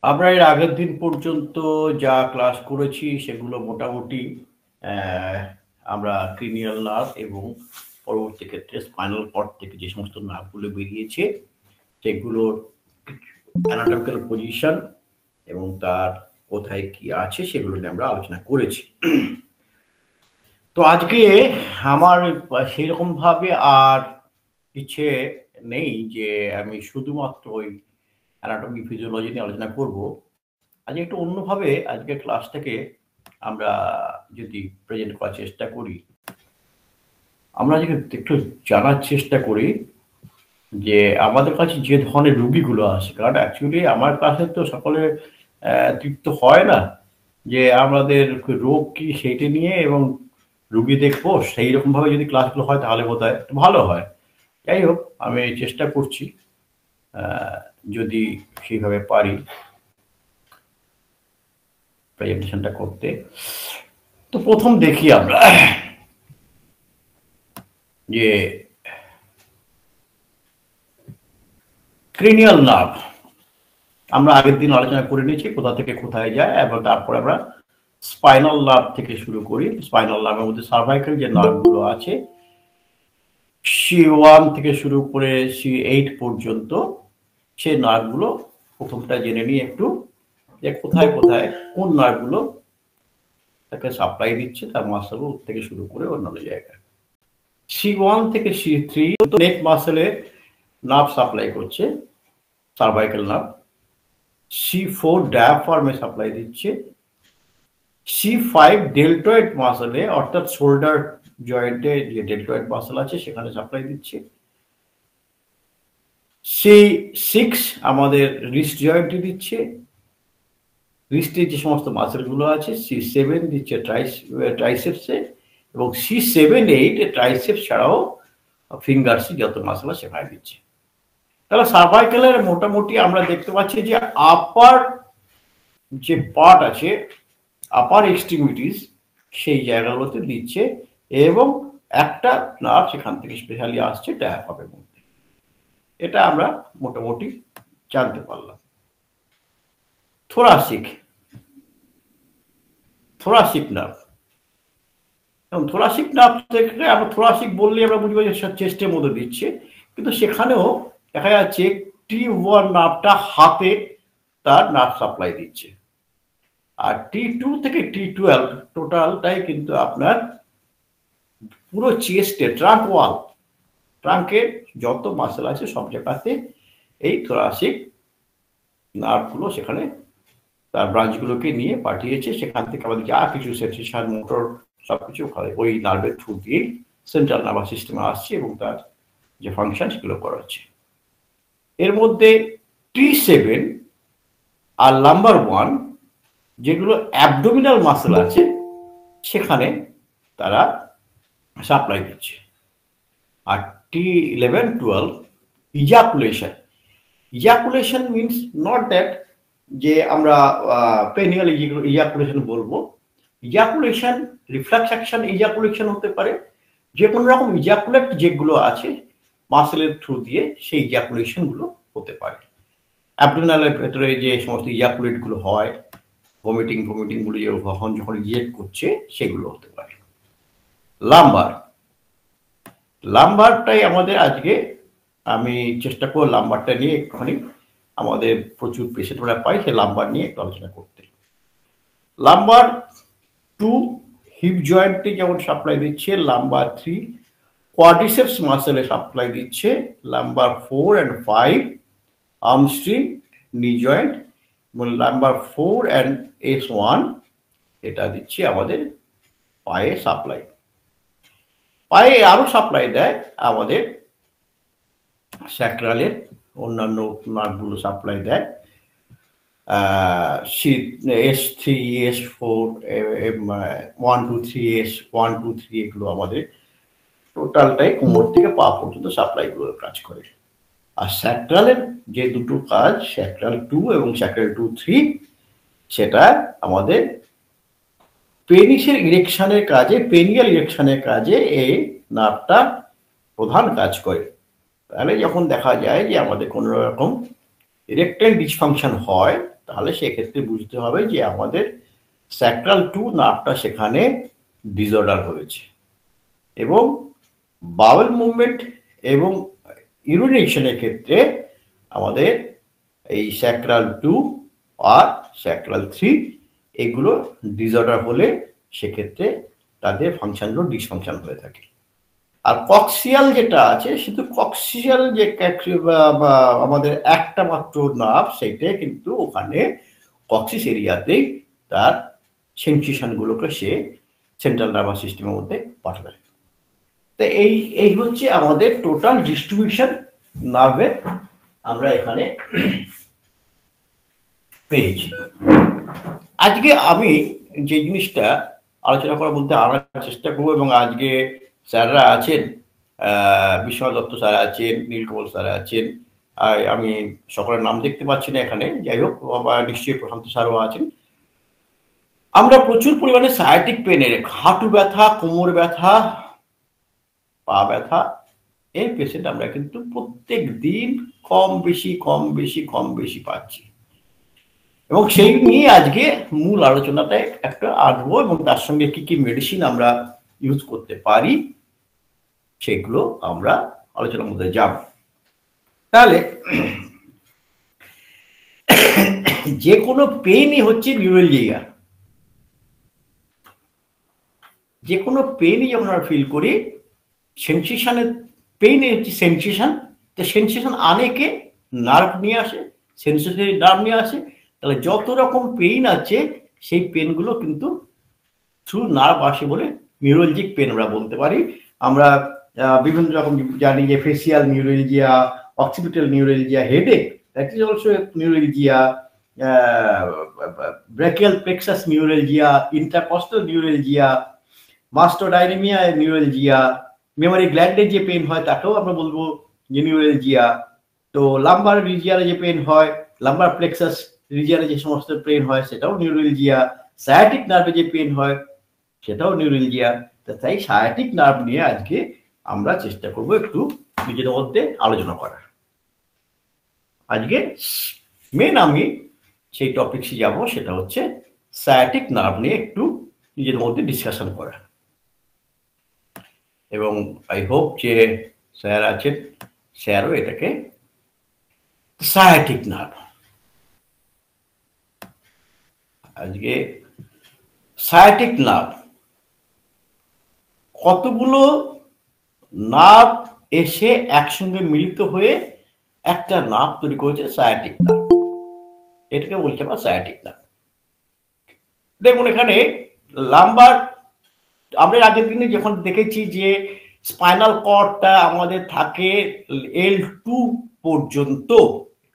আমরা এর আগের দিন পর্যন্ত যা ক্লাস করেছি সেগুলো মোটামুটি আমরা ক্রিনিয়াল নার্ভ এবং পরবর্তী ক্ষেত্রে স্পাইনাল কর্ড থেকে যে সমস্ত নার্ভগুলো বেরিয়েছে সেগুলোর অ্যানাটমিক্যাল পজিশন এবং তার কোথায় কি আছে সেগুলো নিয়ে আমরা আলোচনা করেছি। তো আজকে আমার সেরকম ভাবে আর ইচ্ছে নেই যে আমি শুধুমাত্র ওই অ্যানাটমি ফিজিওলজি নিয়ে আলোচনা করব। আজকে একটু অন্যভাবে আজকে ক্লাসটাকে আমরা যদি প্রেজেন্ট করার চেষ্টা করি, আমরা আজকে একটু জানার চেষ্টা করি যে আমাদের কাছে যে ধরনের রুগীগুলো আসে, কারণ অ্যাকচুয়ালি আমার কাছে তো সকলে তৃপ্ত হয় না যে আমাদের রোগ কি সেইটা নিয়ে এবং রুগী দেখবো সেই রকম ভাবে যদি ক্লাসগুলো হয় তাহলে বোধহয় একটু ভালো হয়। যাই হোক, আমি চেষ্টা করছি যদি সেইভাবে পারি প্রেজেন্টেশনটা করতে। তো প্রথম দেখি আমরা যে ক্রিনিয়াল নার্ভ আমরা আগের দিন আলোচনা করে নিয়েছি কোথা থেকে কোথায় যায়, এবং তারপরে আমরা স্পাইনাল নার্ভ থেকে শুরু করি। স্পাইনাল নার্ভের মধ্যে সার্ভাইকাল যে নার্ভগুলো আছে C1 থেকে শুরু করে C8 পর্যন্ত সেই নার্ভগুলো প্রথমটা জেনে নিই একটু, যে কোথায় কোথায় কোন নার্ভগুলো তাকে সাপ্লাই দিচ্ছে তার মাসল থেকে শুরু করে অন্যান্য জায়গায়। C1 থেকে C3 নেক মাসেলে নার্ভ সাপ্লাই করছে, সার্ভাইকাল নার্ভ। C4 ডায়াফ্রামে সাপ্লাই দিচ্ছে। C5 ডেল্টয়েড মাসলে অর্থাৎ শোল্ডার জয়েন্টে যে ডেল্টয়েড মাসল আছে সেখানে সাপ্লাই দিচ্ছে। C6 আমাদের রিস্ট জয়েন্টে দিচ্ছে, রিস্টের যে সমস্ত মাসেলগুলো আছে। C7 দিচ্ছে ট্রাইসেপসে, এবং C7-8 ট্রাইসেপস ছাড়াও ফিঙ্গার্সে যত মাসেল আছে সেখানে দিচ্ছে। তাহলে সার্ভাইকেলের মোটামুটি আমরা দেখতে পাচ্ছি যে আপার যে পার্ট আছে, আপার এক্সট্রিমিটিস সেই জায়গাগুলোতে দিচ্ছে, এবং একটা নার্ভ সেখান থেকে স্পেশালি আসছে ডায়াফ্রামের মধ্যে। এটা আমরা মোটামুটি জানতে পারলাম। থোরাসিক নার্ভ, এবং থোরাসিক নার্ভ থেকে আমরা থোরাসিক বললে আমরা বুঝবো যে চেস্টের মধ্যে দিচ্ছে, কিন্তু সেখানেও দেখা যাচ্ছে T1 নার্ভটা হাতে তার নার্ভ সাপ্লাই দিচ্ছে, আর T2 থেকে T12 টোটালটাই কিন্তু আপনার পুরো চেস্টে ট্রাঙ্কের যত মাসেল আছে সব জায়গাতে এই থোরাসিক নার্ভগুলো সেখানে তার ব্রাঞ্চগুলোকে নিয়ে পাঠিয়েছে। সেখান থেকে আমাদের যা কিছু সেন্সেশন মোটর সবকিছু ওই নার্ভের থ্রু দিয়ে সেন্ট্রাল নার্ভাস সিস্টেমে আসছে এবং তার যে ফাংশন সেগুলো করাচ্ছে। এর মধ্যে T7 আর লাম্বার 1 যেগুলো অ্যাবডোমিনাল মাসেল আছে সেখানে তারা সাপ্লাই দিচ্ছে। আর T11-12 ejaculation means not that যে আমরা পেনিয়াল ইজাকুলেশন বলবো। ইজাকুলেশন রিফ্লাক্স অ্যাকশন ইজাকুলেশন হতে পারে, যে কোনো রকম ইজাকুলেট যেগুলো আছে মাসেলের থ্রু দিয়ে সেই ইজাকুলেশন গুলো হতে পারে। অ্যাবডোমিনালের ভেতরে যে সমস্ত ইজাকুলেট গুলো হয়, ভমিটিং গুলো যখন ইজেক্ট করছে সেগুলো হতে পারে। লাম্বারটাই আমাদের আজকে আমি চেষ্টা করব লাম্বারটা নিয়ে একটুখানি, আমাদের প্রচুর পেশেন্টরা পাই সে লাম্বার নিয়ে একটু আলোচনা করতে। লাম্বার 2 হিপ জয়েন্টে যেমন সাপ্লাই দিচ্ছে, লাম্বার 3 কোয়াড্রিসেপস মাসেলে সাপ্লাই দিচ্ছে, লাম্বার 4 and 5 আর্মস্ট্রিং নি জয়েন্ট, এবং লাম্বার 4 and S1 এটা দিচ্ছে আমাদের পায়ে সাপ্লাই। পায়ে আরো সাপ্লাই দেয় আমাদের স্যাক্রালের অন্যান্য নার্ভগুলো সাপ্লাই দেয়। S3 S4 1 2 3 S1 2 3 এগুলো আমাদের টোটালটাই কোমর থেকে পা পর্যন্ত সাপ্লাই গুলো কাজ করে। আর স্যাক্রালের যে দুটো কাজ, স্যাক্রাল 2 এবং স্যাক্রাল 2-3, সেটা আমাদের পেনিসের ইরেকশনের কাজে, পেনিয়াল ইরেকশনের কাজে এই নার্ভটা প্রধান কাজ করে। তাহলে যখন দেখা যায় যে আমাদের কোনো রকম ইরেকটাইল ডিসফাংশন হয়, তাহলে সেক্ষেত্রে বুঝতে হবে যে আমাদের স্যাক্রাল 2 নার্ভটা সেখানে ডিসঅর্ডার হয়েছে। এবং বাউল মুভমেন্ট এবং ইউরিনেশনের ক্ষেত্রে আমাদের এই স্যাক্রাল 2 আর স্যাক্রাল 3 এগুলো ডিসঅর্ডার হলে সেক্ষেত্রে তাদের ফাংশনগুলো ডিসফাংশন হয়ে থাকে। আর কক্সিয়াল যেটা আছে, শুধু কক্সিয়াল যে আমাদের একটা মাত্র নার্ভ, সেইটা কিন্তু ওখানে কক্সিস এরিয়াতেই তার সেন্সেশনগুলোকে সে সেন্ট্রাল নার্ভাস সিস্টেমের মধ্যে পাঠাবে। তো এই হচ্ছে আমাদের টোটাল ডিস্ট্রিবিউশন নার্ভের আমরা এখানে পেয়েছি। আজকে আমি যে জিনিসটা আলোচনা করার মধ্যে আনার চেষ্টা করবো, এবং আজকে স্যাররা আছেন, বিশ্বনাথ দত্ত স্যার আছেন, নীলকমল স্যার আছেন, আর আমি সকলের নাম দেখতে পাচ্ছি না এখানে, যাই হোক নিশ্চয়ই প্রশান্ত স্যারও আছেন। আমরা প্রচুর পরিমাণে সায়াটিক পেনের, হাঁটু ব্যথা, কোমর ব্যথা, পা ব্যথা, এই পেশেন্ট আমরা কিন্তু প্রত্যেক দিন কম বেশি পাচ্ছি। এবং সেই নিয়ে আজকে মূল আলোচনাটা একটা আসবো, এবং তার সঙ্গে কি কি মেডিসিন আমরা ইউজ করতে পারি সেগুলো আমরা আলোচনার মধ্যে যাব। তাহলে যে কোনো পেইনই হচ্ছে নিউরালজিয়া। যে কোনো পেইনই যখন আমরা ফিল করি, সেন্সেশনের পেইনে হচ্ছে সেন্সেশন, তো সেন্সেশন আনে কে? নার্ভ নিয়ে আসে, সেন্সেশনারি নার্ভ নিয়ে আসে। তাহলে যত রকম পেইন আছে সেই পেনগুলো কিন্তু থ্রু নার্ভ আসে বলে নিউরোলজিক পেন আমরা বলতে পারি। আমরা বিভিন্ন রকম জানি যে facial neuralgia, occipital neuralgia, headache, that is also neuralgia, brachial plexus neuralgia, intercostal neuralgia, mastodynia neuralgia, mammary গ্ল্যান্ডের যে পেন হয় তাকেও আমরা বলবো যে নিউরোলজিয়া। তো লাম্বার রিজিয়ারে যে পেন হয়, লাম্বার প্লেক্সাস রিজিয়ারে যে সমস্ত পেন হয় সেটাও নিউরোলজিয়া। সায়াটিক নার্ভে যে পেন হয় সেটাও নিউরোলজিয়া। তাই সায়াটিক নার্ভ নিয়ে আজকে আমরা চেষ্টা করব একটু নিজেদের মধ্যে আলোচনা করার। আজকে মেন আমি সেই টপিকসে যাব, সেটা হচ্ছে সায়াটিক নার্ভ নিয়ে একটু নিজেদের মধ্যে ডিসকাশন করা। এবং আই হোপ যে স্যার আছেন, স্যারও এটাকে সায়াটিক নার্ভ, আজকে সায়াটিক নার্ভ কতগুলো নার্ভ এসে একসঙ্গে মিলিত হয়ে একটা নার্ভ তৈরি করেছে সায়াটিক নার্ভ, এটাকে বলছে আমরা সায়াটিক নার্ভ। দেখুন এখানে লাম্বার, আমরা আগের দিনে যখন দেখেছি যে স্পাইনাল কর্ডটা আমাদের থাকে L2 পর্যন্ত,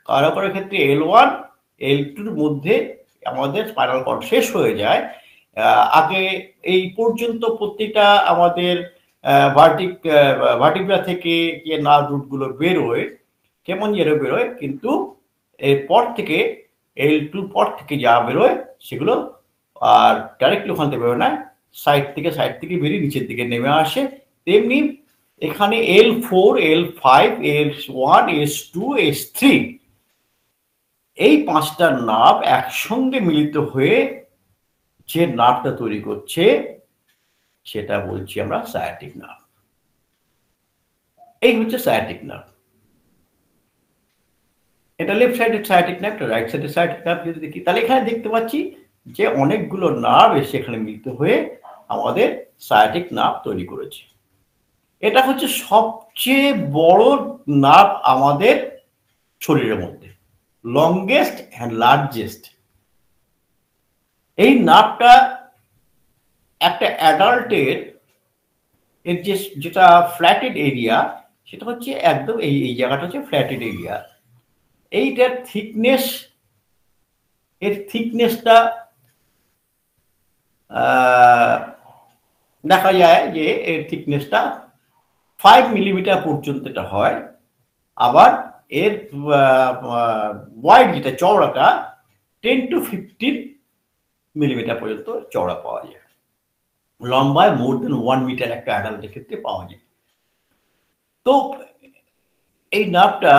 কারো কারো ক্ষেত্রে L1 L2 এর মধ্যে আমাদের স্পাইনাল কর্ড শেষ হয়ে যায়। আগে এই পর্যন্ত প্রত্যেকটা আমাদের ভার্টিব্রা থেকে যে নার্ভ রুটগুলো বেরোয় কেমন যেন বেরোয়, কিন্তু এরপর থেকে L2 পর থেকে যা বেরোয় সেগুলো আর ডাইরেক্টলি ওখান থেকে বেরোয় না, সাইড থেকে বেরিয়ে নিচের দিকে নেমে আসে। তেমনি এখানে L4, L5, S1, S2, S3 এই পাঁচটা নার্ভ একসঙ্গে মিলিত হয়ে যে নার্ভটা তৈরি করছে সেটা বলছি আমরা সায়াটিক নার্ভ। এই হচ্ছে সায়াটিক নার্ভ। এটা লেফট সাইডের সায়াটিক নার্ভ, রাইট সাইডের সায়াটিক নার্ভ যদি দেখি, তাহলে এখানে দেখতে পাচ্ছি যে অনেকগুলো নার্ভ এসে এখানে মিলিত হয়ে আমাদের সায়াটিক নার্ভ তৈরি করেছে। এটা হচ্ছে সবচেয়ে বড় নার্ভ আমাদের শরীরের মধ্যে, লংগেস্ট অ্যান্ড লার্জেস্ট। এই নার্ভটা একটা অ্যাডাল্টের এর যেটা ফ্ল্যাটেড এরিয়া, সেটা হচ্ছে একদম এই জায়গাটা হচ্ছে ফ্ল্যাটেড এরিয়া। এইটার থিকনেসটা দেখা যায় যে এর থিকনেসটা 5 মিলিমিটার পর্যন্ত এটা হয়। আবার এর ওয়াইড যেটা চওড়াটা 10 to 15 মিলিমিটার পর্যন্ত চওড়া পাওয়া যায়। লম্বায় মোর দেন 1 মিটার একটা অ্যাডাল্টের ক্ষেত্রে পাওয়া যায়। তো এই নার্ভটা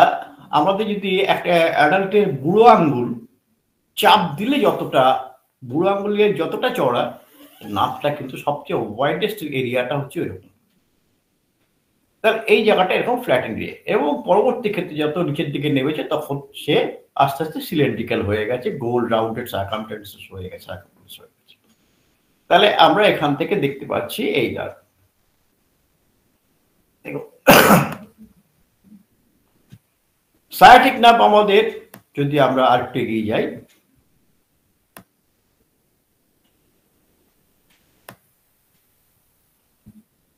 আমাদের যদি একটা অ্যাডাল্টের বুড়ো আঙ্গুল চাপ দিলে যতটা, বুড়ো আঙ্গুলের যতটা চওড়া, নাকটা কিন্তু সবচেয়ে ওয়াইডেস্ট এরিয়াটা হচ্ছে এরকম। তার এই জায়গাটা এরকম ফ্ল্যাটেন দিয়ে, এবং পরবর্তী ক্ষেত্রে যত নিচের দিকে নেমেছে তখন সে আস্তে আস্তে সিলিন্ড্রিক্যাল হয়ে গেছে, গোল রাউন্ডেড সার্কামফারেন্স হয়ে গেছে। তাহলে আমরা এখান থেকে দেখতে পাচ্ছি এই দাঁড়, সায়াটিক নার্ভ আমাদের, যদি আমরা আরেকটু এগিয়ে যাই,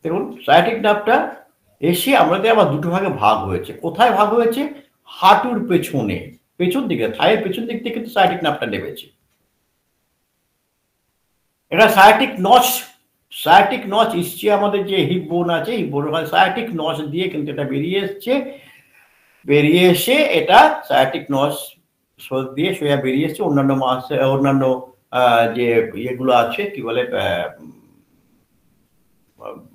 দেখুন সায়াটিক নার্ভটা এসে আমাদের আবার দুটো ভাগে ভাগ হয়েছে। কোথায় ভাগ হয়েছে? হাঁটুর পেছনে, পেছন দিকে, থায়ের পেছন দিক থেকে কিন্তু সায়াটিক নার্ভটা নেমেছে। এটা সায়াটিক নচ, সায়াটিক নচ এসছে আমাদের যে হিপ বোন আছে, হিপ বোন সায়াটিক নচ দিয়ে কিন্তু এটা বেরিয়ে এসছে, বেরিয়ে এসে এটা সায়াটিক নচ দিয়ে সোজা বেরিয়ে এসছে। অন্যান্য মাস, অন্যান্য যে ইয়েগুলো আছে কি বলে,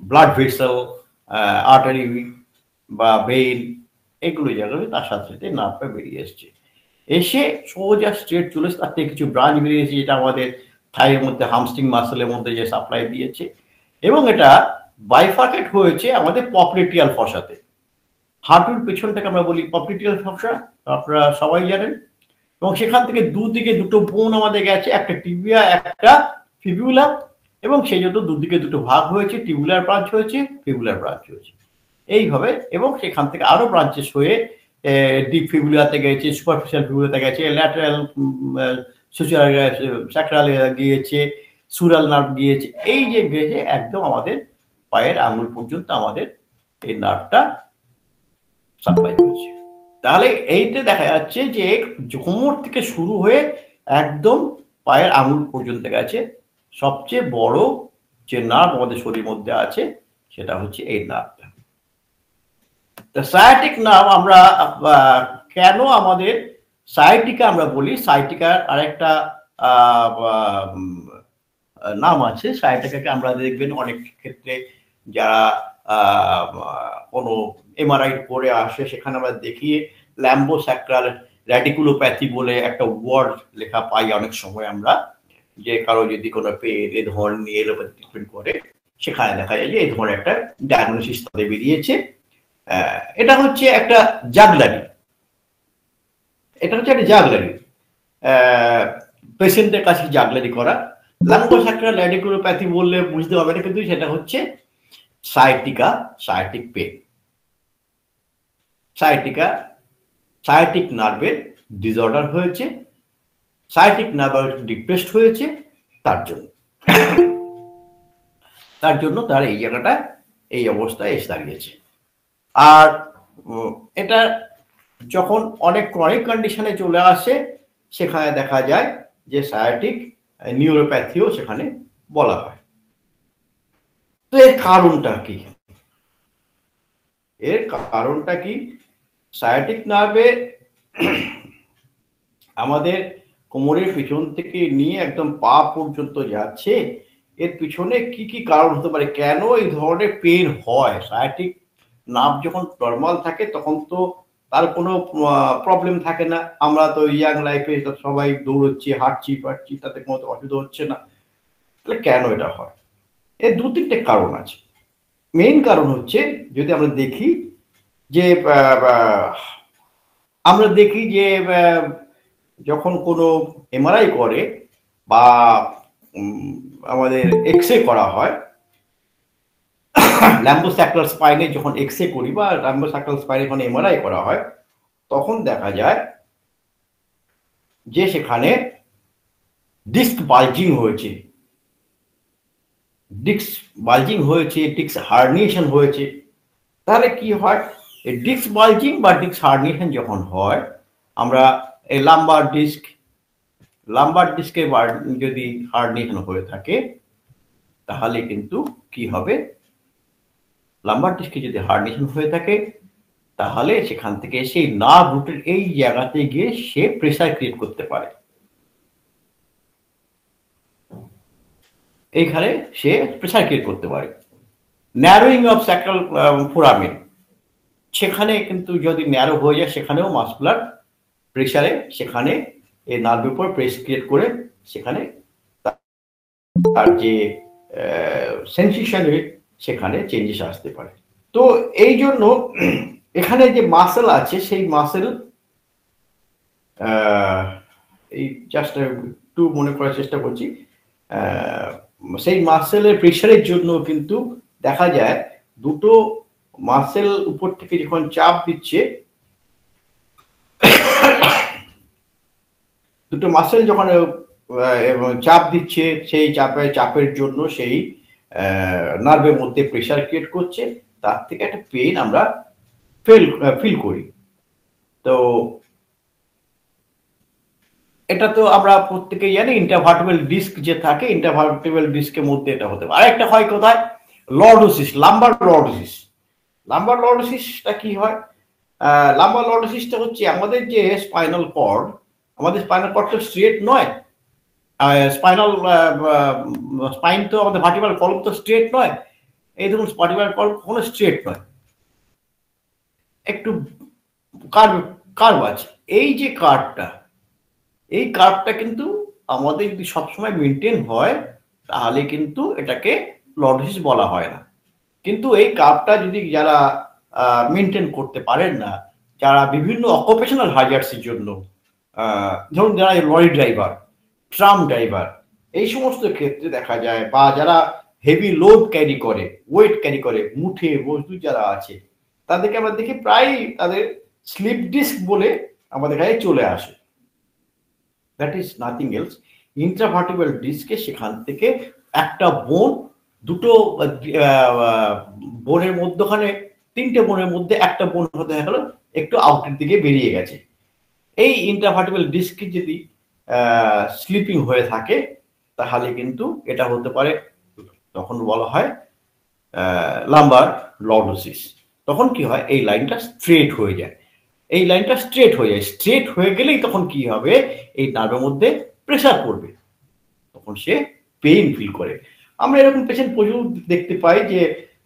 ব্লাড ভেসেল, আর্টারি বা ভেইন, এগুলো জায়গায় তার সাথে সাথে নার্ভটা বেরিয়ে এসছে, এসে সোজা স্ট্রেট চলে তার থেকে কিছু ব্রাঞ্চ বেরিয়েছে, যেটা আমাদের থাইয়ের মধ্যে হামস্ট্রিং মাসেলের মধ্যে যে সাপ্লাই দিয়েছে, এবং এটা বাইফার্কেট হয়েছে আমাদের পপলিটিয়াল ফসাতে। হাঁটুর পেছনটাকে আমরা বলি পপলিটিয়াল ফসা, আপনারা সবাই জানেন। এবং সেখান থেকে দুদিকে দুটো বোন আমাদের গেছে, একটা টিবিয়া, একটা ফিবিউলা, এবং সেই জন্য দুদিকে দুটো ভাগ হয়েছে, টিবুলার ব্রাঞ্চ হয়েছে, ফিবুলার ব্রাঞ্চ হয়েছে এইভাবে। এবং সেখান থেকে আরো ব্রাঞ্চেস হয়ে ডিপ ফিবুলাতে গেছে, সুপারফিশিয়াল ফিবুলাতে গেছে, ল্যাটারাল স্যাক্রালে গিয়েছে, সুরাল নার্ভ গিয়েছে, এই যে গেছে একদম আমাদের পায়ের আঙুল পর্যন্ত আমাদের এই নার্ভটা সাপ্লাই করেছে। তাহলে এইটা দেখা যাচ্ছে যে কোমর থেকে শুরু হয়ে একদম পায়ের আঙুল পর্যন্ত গেছে। সবচেয়ে বড় যে নার্ভ আমাদের শরীরের মধ্যে আছে সেটা হচ্ছে এই নার্ভটা। সায়াটিক নার্ভ আমরা কেন আমাদের সায়াটিকা আমরা বলি, সায়াটিকার আরেকটা নাম আছে। সায়াটিকাকে আমরা দেখবেন অনেক ক্ষেত্রে যারা কোনো এমআরআই করে আসে সেখানে আমরা দেখি ল্যাম্বোস্যাক্রাল র্যাডিকুলোপ্যাথি বলে একটা ওয়ার্ড লেখা পাই অনেক সময় আমরা, যে কারো যদি কোনো পেন এ ধরনের নিয়ে এলোপ্যাথি ট্রিটমেন্ট করে সেখানে দেখা যায় যে এই ধরনের একটা ডায়াগনোসিস তাদের বেরিয়েছে। এটা হচ্ছে একটা জাগলারি, এটা হচ্ছে একটা জাগলারি, পেশেন্টের কাছে জাগলারি করা। ল্যাম্বোস্যাক্রাল র্যাডিকুলোপ্যাথি বললে বুঝতে হবে না, কিন্তু সেটা হচ্ছে sciatica, sciatic pain, sciatica, sciatic নার্ভের ডিসঅর্ডার হয়েছে, সায়াটিক নার্ভ ডিপ্রেসড হয়েছে, তার জন্য তার এই জায়গাটা এই অবস্থায় এসে দাঁড়িয়েছে। আর এটা যখন অনেক ক্রনিক কন্ডিশনে চলে আসে সেখানে দেখা যায় যে সায়াটিক নিউরোপ্যাথিও সেখানে বলা হয়। তো এর কারণটা কি? এর কারণটা কি? সায়াটিক নার্ভে আমাদের কোমরের পিছন থেকে নিয়ে একদম পা পর্যন্ত যাচ্ছে, এর পিছনে কি কি কারণ হতে পারে, কেন এই ধরনের পেন হয়? সায়াটিক নার্ভ যখন নর্মাল থাকে তখন তো তার কোনো প্রবলেম থাকে না, আমরা তো ইয়াং লাইফে সবাই দৌড়চ্ছি, হাঁটছি ফাটছি, তাতে কোনো অসুবিধা হচ্ছে না। তাহলে কেন এটা হয়? এর দু তিনটে কারণ আছে। মেইন কারণ হচ্ছে, যদি আমরা দেখি যে যখন কোনো এমআরআই করে বা আমাদের এক্স রে করা হয়, ল্যাম্বোস্যাক্রাল স্পাইনে যখন এক্স রে করি বা ল্যাম্বোস্যাক্রাল স্পাইনে যখন এমআরআই করা হয়, তখন দেখা যায় যে সেখানে ডিস্ক বালজিং হয়েছে, ডিস্ক হার্নিয়েশন হয়েছে। তাহলে কি হয়? এই ডিস্ক বালজিং বা ডিস্ক হার্নিয়েশন যখন হয়, আমরা এই লাম্বার ডিস্কে যদি হার্নিয়েশন হয়ে থাকে তাহলে কিন্তু কি হবে? লাম্বার ডিস্কে যদি হার্নিয়েশন হয়ে থাকে তাহলে সেখান থেকে সেই নার্ভ রুটের এই জায়গাতে গিয়ে সে প্রেসার ক্রিয়েট করতে পারে, এইখানে সে প্রেসার ক্রিয়েট করতে পারে। ন্যারোয়িং অফ স্যাক্রাল ফোরামেন, সেখানে কিন্তু যদি ন্যারো হয়ে যায় সেখানেও মাসকুলার প্রেসারে সেখানে এই নার্ভের উপর প্রেস ক্রিয়েট করে সেখানে তার যে সেন্সেশনে সেখানে চেঞ্জেস আসতে পারে। তো এই জন্য এখানে যে মাসেল আছে সেই মাসেল এই জাস্ট একটু মনে করার চেষ্টা করছি, সেই মাসেলের প্রেশারের জন্য কিন্তু দেখা যায় দুটো মাসেল উপর থেকে যখন চাপ দিচ্ছে, দুটো মাসেল যখন চাপ দিচ্ছে সেই চাপের জন্য সেই নার্ভের মধ্যে প্রেশার ক্রিয়েট করছে, তার থেকে একটা পেইন আমরা ফিল করি। তো এটা তো আমরা প্রত্যেকেই জানি ইন্টারভার্টেবল ডিস্ক যে থাকে, ইন্টারভার্টেবল ডিস্কের মধ্যে এটা হতে পারে। আরেকটা হয় কোথায়, লর্ডোসিস, লাম্বার লর্ডোসিস। লাম্বার লর্ডোসিসটা কি হয়? লাম্বার লর্ডোসিসটা হচ্ছে আমাদের যে স্পাইনাল কর্ড, আমাদের স্পাইনাল কর্ড তো স্ট্রেট নয়, স্পাইন তো আমাদের ভার্টিব্রাল কলম তো স্ট্রেট নয়। এই ধরুন ভার্টিব্রাল কলম কখনো স্ট্রেট নয়, একটু কার্ভ আছে। এই যে এই কার্ভটা কিন্তু আমাদের যদি সবসময় মেনটেন হয় তাহলে কিন্তু এটাকে লর্ডোসিস বলা হয় না। কিন্তু এই কার্ভটা যদি যারা মেনটেন করতে পারেন না, যারা বিভিন্ন অকুপেশনাল হ্যাজার্ডসের জন্য, ধরুন যারা লরি ড্রাইভার, ট্রাম ড্রাইভার, এই সমস্ত ক্ষেত্রে দেখা যায়, বা যারা হেভি লোড ক্যারি করে, ওয়েট ক্যারি করে, মুঠে বস্তু যারা আছে, তাদেরকে আমরা দেখি প্রায় তাদের স্লিপ ডিস্ক বলে আমাদের কাছে চলে আসে। দ্যাট ইজ নাথিং এলস, ইন্ট্রাভার্টিব্রাল ডিস্কে সেখান থেকে একটা বোন, দুটো বোনের মধ্যখানে, তিনটে বোনের মধ্যে একটা বোন হতে গেল একটু আউটের দিকে বেরিয়ে গেছে। এই ইন্ট্রাভার্টিব্রাল ডিস্ক যদি স্লিপিং হয়ে থাকে তাহলে কিন্তু এটা হতে পারে, তখন বলা হয় লাম্বার লর্ডোসিস। তখন কি হয়, এই লাইনটা স্ট্রেট হয়ে যায়, এই লাইনটা স্ট্রেট হয়ে যায়। স্ট্রেট হয়ে গেলেই তখন কি হবে, এই নার্ভের মধ্যে প্রেসার পড়বে, তখন সে পেইন ফিল করে। আমরা এরকম পেশেন্ট প্রচুর দেখতে পাই যে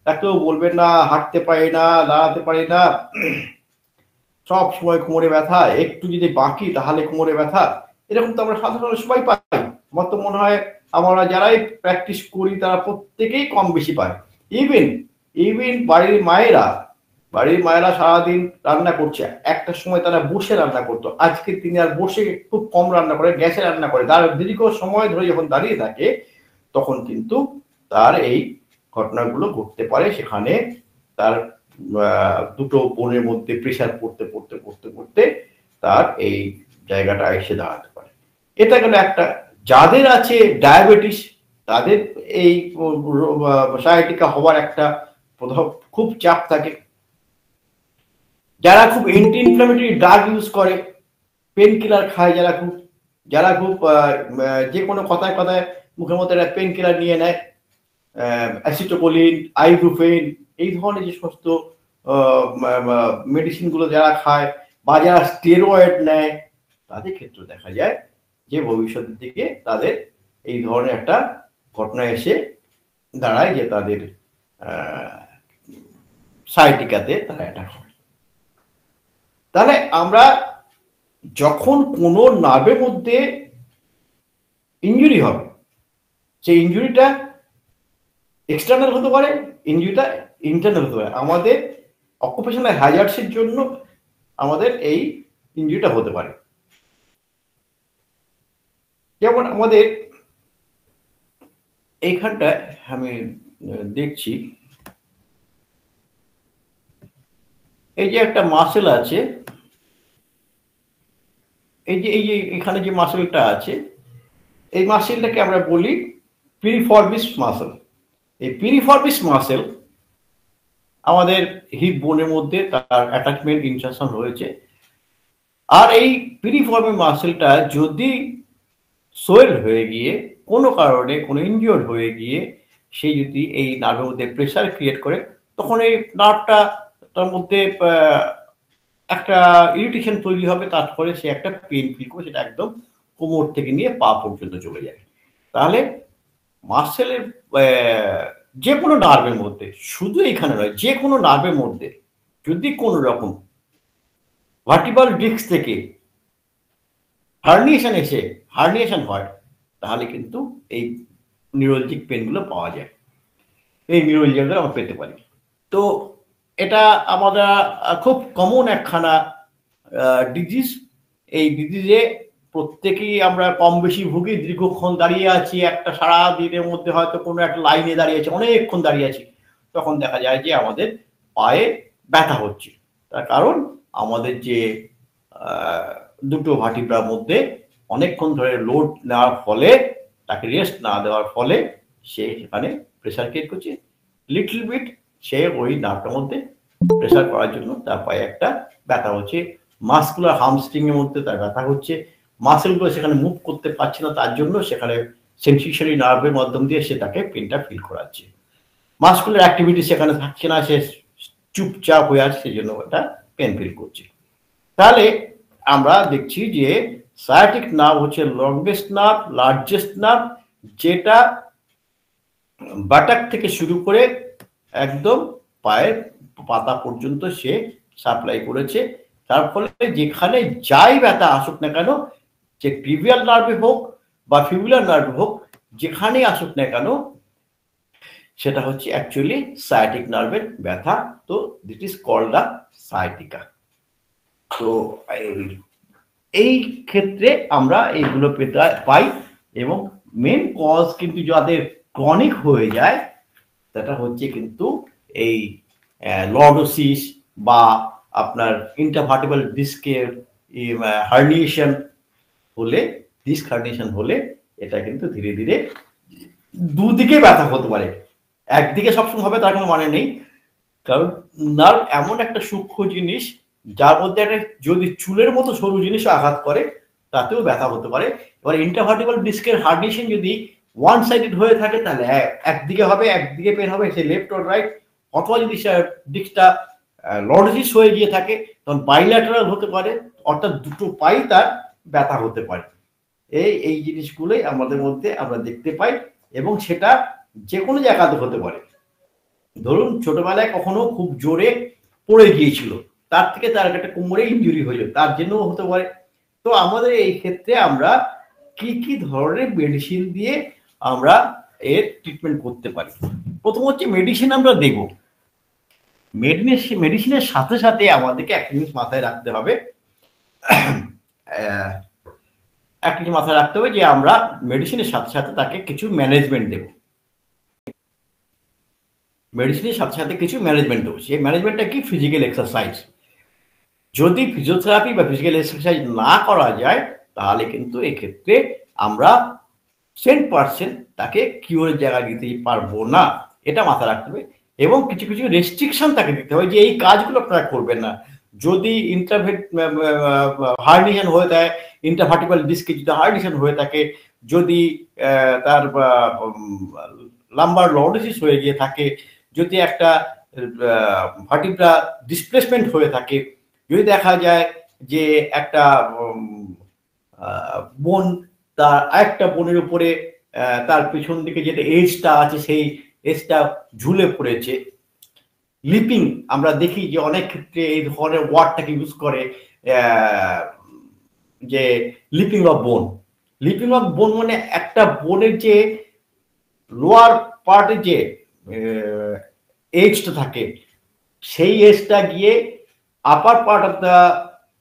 ডাক্তার বলবেন না, হাঁটতে পারি না, দাঁড়াতে পারি না, সব সময় কোমরে ব্যথা, একটু যদি বাকি তাহলে কোমরে ব্যথা। এরকম তো আমরা সাধারণ সবাই পাই। আমার তো মনে হয় আমরা যারাই প্র্যাকটিস করি তারা প্রত্যেকেই কম বেশি পায়। ইভেন বাড়ির মায়েরা সারাদিন রান্না করছে, একটা সময় তারা বসে রান্না করতো, আজকে তিনি আর বসে খুব কম রান্না করে, গ্যাসে রান্না করে, তার দীর্ঘ সময় ধরে যখন দাঁড়িয়ে থাকে তখন কিন্তু তার এই ঘটনাগুলো ঘটতে পারে। সেখানে তার দুটো বোনের মধ্যে প্রেশার পড়তে পড়তে পড়তে পড়তে তার এই জায়গাটা এসে দাঁড়াতে পারে। এটা গেল একটা। যাদের আছে ডায়াবেটিস তাদের এই সায়াটিকা হওয়ার একটা খুব চাপ থাকে। যারা খুব অ্যান্টি ইনফ্লামেটরি ড্রাগ ইউজ করে, পেন কিলার খায়, যারা খুব যে কোনো কথায় কথায় মুখের মধ্যে একটা পেন কিলার নিয়ে নেয়, অ্যাসিটোকোলিন, আইবুপ্রোফেন, এই ধরনের যে সমস্ত মেডিসিনগুলো যারা খায়, বা যারা স্টেরয়েড নেয়, তাদের ক্ষেত্রে দেখা যায় যে ভবিষ্যতের দিকে তাদের এই ধরনের একটা ঘটনা এসে দাঁড়ায় যে তাদের সায়াটিকাতে তারা অ্যাটাক হয়। তাহলে আমরা যখন কোনো নার্ভের মধ্যে ইনজুরি হবে, সেই ইনজুরিটা এক্সটার্নাল হতে পারে, ইনজুরিটা ইন্টারনাল হতে পারে। আমাদের অকুপেশনাল হ্যাজার্ডসের জন্য আমাদের এই ইনজুরিটা হতে পারে। যেমন আমাদের এইখানটায় আমি দেখছি, এই যে একটা মাসেল আছে, এই যে এখানে যে মাসেলটা আছে, এই মাসেলটাকে আমরা বলি পিরিফর্মিস মাসেল। এই পিরিফর্মিস মাসেল আমাদের হিপ বোনের মধ্যে তার অ্যাটাচমেন্ট ইনসারশন রয়েছে। আর এই পিরিফর্মিস মাসেলটা যদি সোয়েল হয়ে গিয়ে কোনো কারণে কোনো ইনজিওর হয়ে গিয়ে সে যদি এই নার্ভের মধ্যে প্রেসার ক্রিয়েট করে, তখন এই নার্ভটা তার মধ্যে একটা ইরিটেশন তৈরি হবে, তারপরে সে একটা পেন ফিল করে, সেটা একদম কোমর থেকে নিয়ে পা পর্যন্ত চলে যায়। তাহলে মাসেলের যে কোনো নার্ভের মধ্যে, শুধু এখানে নয়, যে কোনো নার্ভের মধ্যে যদি কোনো রকম ভার্টিব্রাল ডিস্ক থেকে হার্নিয়েশন হয়, তাহলে কিন্তু এই নিউরোলজিক পেনগুলো পাওয়া যায়, এই নিউরোলজিয়াগুলো আমরা পেতে পারি। তো এটা আমরা খুব কমন একখানা ডিজিজ। এই ডিজিজে প্রত্যেকেই আমরা কম বেশি ভুগি, দীর্ঘক্ষণ দাঁড়িয়ে আছি, একটা সারা দিনের মধ্যে হয়তো কোনো একটা লাইনে দাঁড়িয়ে আছি, অনেকক্ষণ দাঁড়িয়ে আছি, তখন দেখা যায় যে আমাদের পায়ে ব্যথা হচ্ছে। তার কারণ আমাদের যে দুটো ভার্টিব্রার মধ্যে অনেকক্ষণ ধরে লোড নেওয়ার ফলে, তাকে রেস্ট না দেওয়ার ফলে সে সেখানে প্রেসার ক্রিয়েট করছে লিটল বিট, সে ওই নার্ভটার মধ্যে প্রেসার করার জন্য তার পায়ে একটা ব্যথা হচ্ছে। মাসকুলার হামস্ট্রিং এর মধ্যে তার ব্যথা হচ্ছে, মাসেলগুলো সেখানে মুভ করতে পারছে না, তার জন্য সেখানে সেন্সিশনারি নার্ভের মাধ্যম দিয়ে সে তাকে পেনটা ফিল করাচ্ছে। মাসকুলার অ্যাক্টিভিটি সেখানে থাকছে না, সে চুপচাপ হয়ে আছে, সেই জন্য ওটা পেন ফিল করছে। তাহলে আমরা দেখছি যে সায়াটিক নার্ভ হচ্ছে লংগেস্ট নার্ভ, লার্জেস্ট নার্ভ, যেটা বাটাক থেকে শুরু করে একদম পায়ের পাতা পর্যন্ত সে সাপ্লাই করেছে। তার ফলে যেখানে যাই ব্যথা আসুক না কেন, যে ট্রিভিয়াল নার্ভে হোক বা ফিবুলার নার্ভে হোক, যেখানেই আসুক না কেন, সেটা হচ্ছে অ্যাকচুয়ালি সায়াটিক নার্ভের ব্যথা। তো দিট ইজ কল্ড দ্য সায়াটিকা। তো এই ক্ষেত্রে আমরা এইগুলো পাই, এবং মেন কজ কিন্তু যাদের ক্রনিক হয়ে যায়, সেটা হচ্ছে কিন্তু এই লর্ডোসিস বা আপনার ইন্টারভার্টিব্রাল ডিস্কের হার্নিয়েশন হলে, ডিস্ক হার্নিয়েশন হলে এটা কিন্তু ধীরে ধীরে দুদিকে ব্যথা হতে পারে। একদিকে সবসময় হবে তার কোনো মানে নেই, কারণ নার্ভ এমন একটা সূক্ষ্ম জিনিস যার মধ্যে একটা যদি চুলের মতো সরু জিনিস আঘাত করে তাতেও ব্যথা হতে পারে। এবার ইন্টারভার্টিব্রাল ডিস্কের হার্নিয়েশন যদি ওয়ান সাইডেড হয়ে থাকে, তাহলে একদিকে হবে, একদিকে পেন হবে, সে লেফট অর রাইট। অথবা যদি ডিস্কটা লর্ডোসিস হয়ে গিয়ে থাকে, তখন বাইল্যাটারাল হতে পারে, অর্থাৎ দুটো পাই তার ব্যথা হতে পারে। এই জিনিসগুলোই আমাদের মধ্যে আমরা দেখতে পাই, এবং সেটা যে কোনো জায়গাতে হতে পারে। ধরুন ছোটবেলায় কখনো খুব জোরে পড়ে গিয়েছিল, তার থেকে তার একটা কোমরে ইনজুরি হয়েছিল, তার জন্য হতে পারে। তো আমাদের এই ক্ষেত্রে আমরা কি কি ধরনের মেডিসিন দিয়ে আমরা এর ট্রিটমেন্ট করতে পারি। প্রথম হচ্ছে মেডিসিন আমরা দেব। মেডিসিনের সাথে সাথে আমাদেরকে একটা জিনিস মাথায় রাখতে হবে, যে আমরা মেডিসিনের সাথে সাথে তাকে কিছু ম্যানেজমেন্ট দেব। মেডিসিনের সাথে সাথে কিছু ম্যানেজমেন্ট দেবো। সেই ম্যানেজমেন্টটা কি? Physical exercise. যদি ফিজিওথেরাপি বা ফিজিক্যাল এক্সারসাইজ না করা যায়, তাহলে কিন্তু এক্ষেত্রে আমরা 100% তাকে কিওরের জায়গায় দিতে পারবো না, এটা মাথায় রাখতে হবে। এবং কিছু কিছু রেস্ট্রিকশন তাকে দিতে হবে যে এই কাজগুলো আপনারা করবেন না। যদি হার্নিয়েশন হয়ে থাকে, ইন্টারভার্টিব্রাল ডিস্কে যদি হার্নিয়েশন হয়ে থাকে, যদি তার লাম্বার লর্ডোসিস হয়ে গিয়ে থাকে, যদি একটা ভার্টিব্রা ডিসপ্লেসমেন্ট হয়ে থাকে, যদি দেখা যায় যে একটা বোন তার আরেকটা বোনের উপরে তার পেছন দিকে যেটা এজটা আছে সেই এজটা ঝুলে পড়েছে, লিপিং আমরা দেখি যে অনেক ক্ষেত্রে এই ধরনের ওয়ার্ডটাকে ইউজ করে, যে লিপিং অফ বোন। লিপিং অফ বোন মানে একটা বোনের যে লোয়ার পার্টে যে এজটা থাকে, সেই এজটা গিয়ে আপার পার্ট অফ দ্য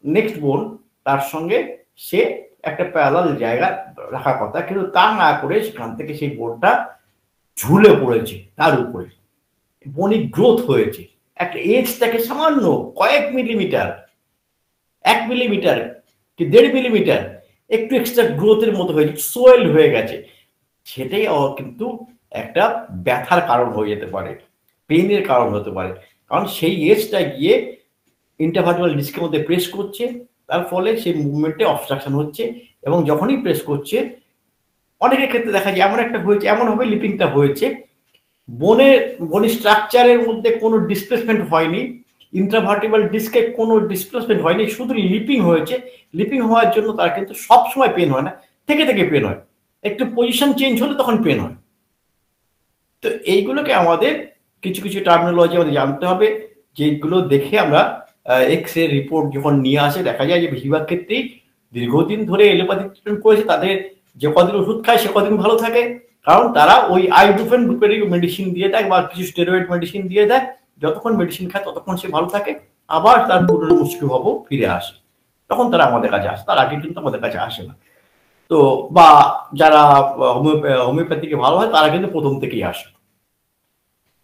নেক্সট বোন, তার সঙ্গে সে একটা প্যারালাল জায়গা রাখার কথা, কিন্তু তা না করে সেখান থেকে সেই বোনটা ঝুলে পড়েছে, তার উপরে বনিক গ্রোথ হয়েছে, একটা এজটাকে সামান্য কয়েক মিলিমিটার, 1 মিলিমিটার কি 1.5 মিলিমিটার একটু এক্সট্রা গ্রোথের মতো হয়েছে, সোয়েল হয়ে গেছে। সেটাই কিন্তু একটা ব্যথার কারণ হয়ে যেতে পারে, পেইনের কারণ হতে পারে, কারণ সেই এজটা গিয়ে ইন্টারভার্টিব্রাল ডিস্কের মধ্যে প্রেস করছে, তার ফলে সেই মুভমেন্টে অবস্ট্রাকশন হচ্ছে, এবং যখনই প্রেস করছে, অনেকের ক্ষেত্রে দেখা যায় এমন একটা হয়েছে, এমন হবে লিপিংটা হয়েছে, বোনের স্ট্রাকচারের মধ্যে কোনো ডিসপ্লেসমেন্ট হয়নি, ইন্ট্রাভার্টিব্রাল ডিস্কে কোনো ডিসপ্লেসমেন্ট হয়নি, শুধু লিপিং হয়েছে। লিপিং হওয়ার জন্য তার কিন্তু সবসময় পেন হয় না, থেকে থেকে পেন হয়, একটু পজিশন চেঞ্জ হলে তখন পেন হয়। তো এইগুলোকে আমাদের কিছু কিছু টার্মিনোলজি আমাদের জানতে হবে। যেগুলো দেখে আমরা এক্স রে রিপোর্ট যখন নিয়ে আসে দেখা যায় যে বেশিরভাগ ক্ষেত্রেই দীর্ঘদিন ধরে এলোপ্যাথিক ট্রিটমেন্ট করেছে তাদের যে কদিন ওষুধ খায় সে কদিন ভালো থাকে, কারণ তারা ওই আইবুপ্রোফেন গ্রুপের মেডিসিন দিয়ে দেয় বা কিছু স্টেরয়েড মেডিসিন দিয়ে দেয়, যতক্ষণ মেডিসিন খায় ততক্ষণ সে ভালো থাকে, আবার তার পুরনো মুশকিলভাব ফিরে আসে, তখন তারা আমাদের কাছে আসে, তার আগে কিন্তু আমাদের কাছে আসে না। তো বা যারা হোমিওপ্যাথিকে ভালো হয় তারা কিন্তু প্রথম থেকেই আসে।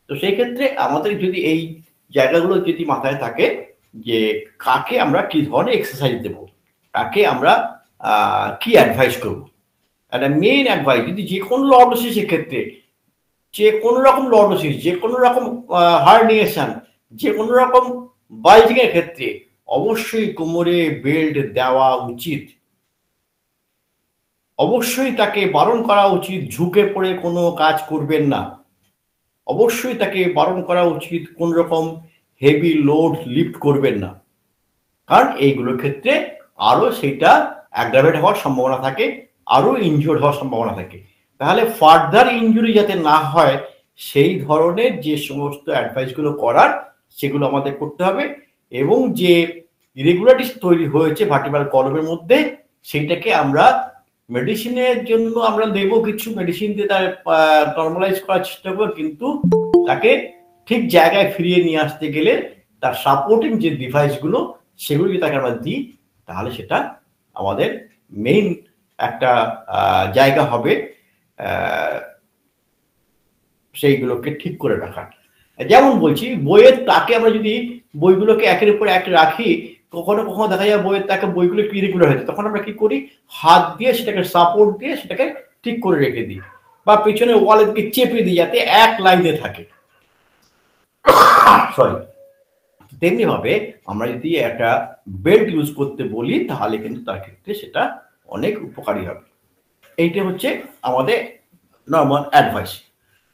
তো সেই ক্ষেত্রে আমাদের যদি এই জায়গাগুলো যদি মাথায় থাকে যে কাকে আমরা কি ধরনের এক্সারসাইজ দেব, কাকে আমরা কি অ্যাডভাইস করব, একটা মেইন অ্যাডভাইস যদি যে কোনো লর্ডোসিসের ক্ষেত্রে, যে কোনো রকম লর্ডোসিস, যে কোনো রকম হার্নিয়েশন, যে কোনো রকম বাল্জিং এর ক্ষেত্রে অবশ্যই কোমরে বেল্ট দেওয়া উচিত। অবশ্যই তাকে বারণ করা উচিত ঝুঁকে পড়ে কোনো কাজ করবেন না। অবশ্যই তাকে বারণ করা উচিত কোন রকম হেভি লোড লিফট করবেন না, কারণ এইগুলোর ক্ষেত্রে আরো সেটা অ্যাগ্রাভেট হওয়ার সম্ভাবনা থাকে, আরো ইনজুর্ড হওয়ার সম্ভাবনা থাকে। তাহলে ফার্দার ইনজুরি যাতে না হয় সেই ধরনের যে সমস্ত অ্যাডভাইসগুলো করার সেগুলো আমাদের করতে হবে, এবং যে ইরেগুলারিটিস তৈরি হয়েছে ভার্টিব্রাল কলমের মধ্যে সেইটাকে আমরা মেডিসিনের জন্য আমরা দেবো, কিছু মেডিসিন দিয়ে তার নর্মালাইজ করার চেষ্টা করবো, কিন্তু তাকে ঠিক জায়গায় ফিরিয়ে নিয়ে আসতে গেলে তার সাপোর্টিং যে ডিভাইসগুলো সেগুলো যদি তাকে আমরা দিই তাহলে সেটা আমাদের মেইন একটা জায়গা হবে সেইগুলোকে ঠিক করে রাখা। যেমন বলছি বইয়ের তাকে আমরা যদি বইগুলোকে একের উপর এক রাখি, কখনো কখনো দেখা যায় বইয়ের তাকে বইগুলো ইরেগুলার হয়েছে, তখন আমরা কি করি হাত দিয়ে সেটাকে সাপোর্ট দিয়ে সেটাকে ঠিক করে রেখে দিই, বা পেছনে ওয়ালের দিকে চেপে দিই যাতে এক লাইনে থাকে। সরি, তেমনি ভাবে আমরা যদি একটা বেল্ট ইউজ করতে বলি তাহলে কিন্তু তার ক্ষেত্রে সেটা অনেক উপকারী হবে। এইটা হচ্ছে আমাদের নর্মাল অ্যাডভাইস।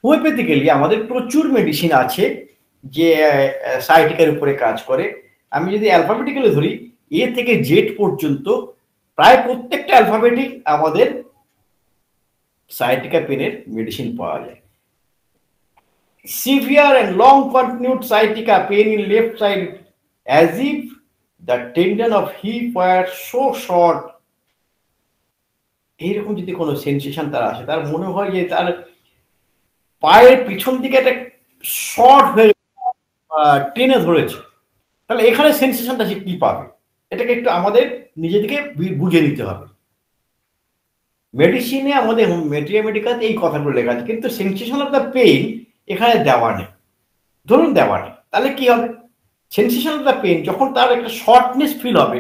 হোমিওপ্যাথিক্যালি আমাদের প্রচুর মেডিসিন আছে যে সাইটিকার উপরে কাজ করে। আমি যদি অ্যালফাবেটিক্যালি ধরি এ থেকে জেড পর্যন্ত প্রায় প্রত্যেকটা অ্যালফাবেটিক আমাদের সাইটিকা পেনের মেডিসিন পাওয়া যায়। Severe and long continued sciatica pain in left side as if the tendon of hip were so short, এইরকম যদি কোনো সেন্সেশন তার আসে, তার মনে হয় যে তার পায়ের পিছন দিকে একটা শর্ট হয়ে টেনে ধরেছে, তাহলে এখানে সেন্সেশনটা সে কি পাবে, এটাকে একটু আমাদের নিজেদেরকে বুঝে নিতে হবে। মেডিসিনে আমাদের মেডিকাতে এই কথাগুলো লেখা আছে, কিন্তু সেন্সেশন অফ দ্য পেইন এখানে দেওয়া নেই। ধরুন দেওয়া নেই, তাহলে কি হবে, সেন্সেশন অফ দ্য পেইন যখন তার একটা শর্টনেস ফিল হবে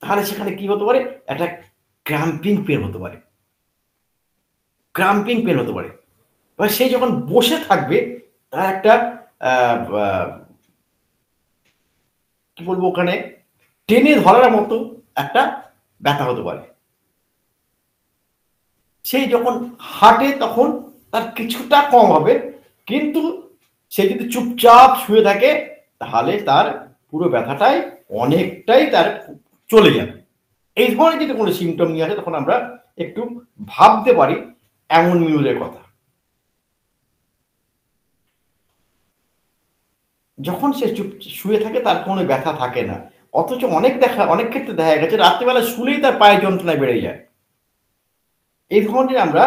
তাহলে সেখানে কি হতে পারে, একটা ক্র্যাম্পিং পেন হতে পারে, ক্র্যাম্পিং পেন হতে পারে। এবার সে যখন বসে থাকবে তার একটা কি বলবো ওখানে টেনে ধরার মতো একটা ব্যথা হতে পারে। সেই যখন হাঁটে তখন তার কিছুটা কম হবে, কিন্তু সে যদি চুপচাপ শুয়ে থাকে তাহলে তার পুরো ব্যথাটাই অনেকটাই তার চলে যাবে। এই ধরনের যদি কোনো সিমটম নিয়ে আসে তখন আমরা একটু ভাবতে পারি এমন মিউলের কথা। যখন সে চুপ শুয়ে থাকে তার কোনো ব্যথা থাকে না, অথচ অনেক ক্ষেত্রে দেখা গেছে রাত্রিবেলা শুলেই তার পায়ের যন্ত্রণা বেড়ে যায়। এই ধরনের আমরা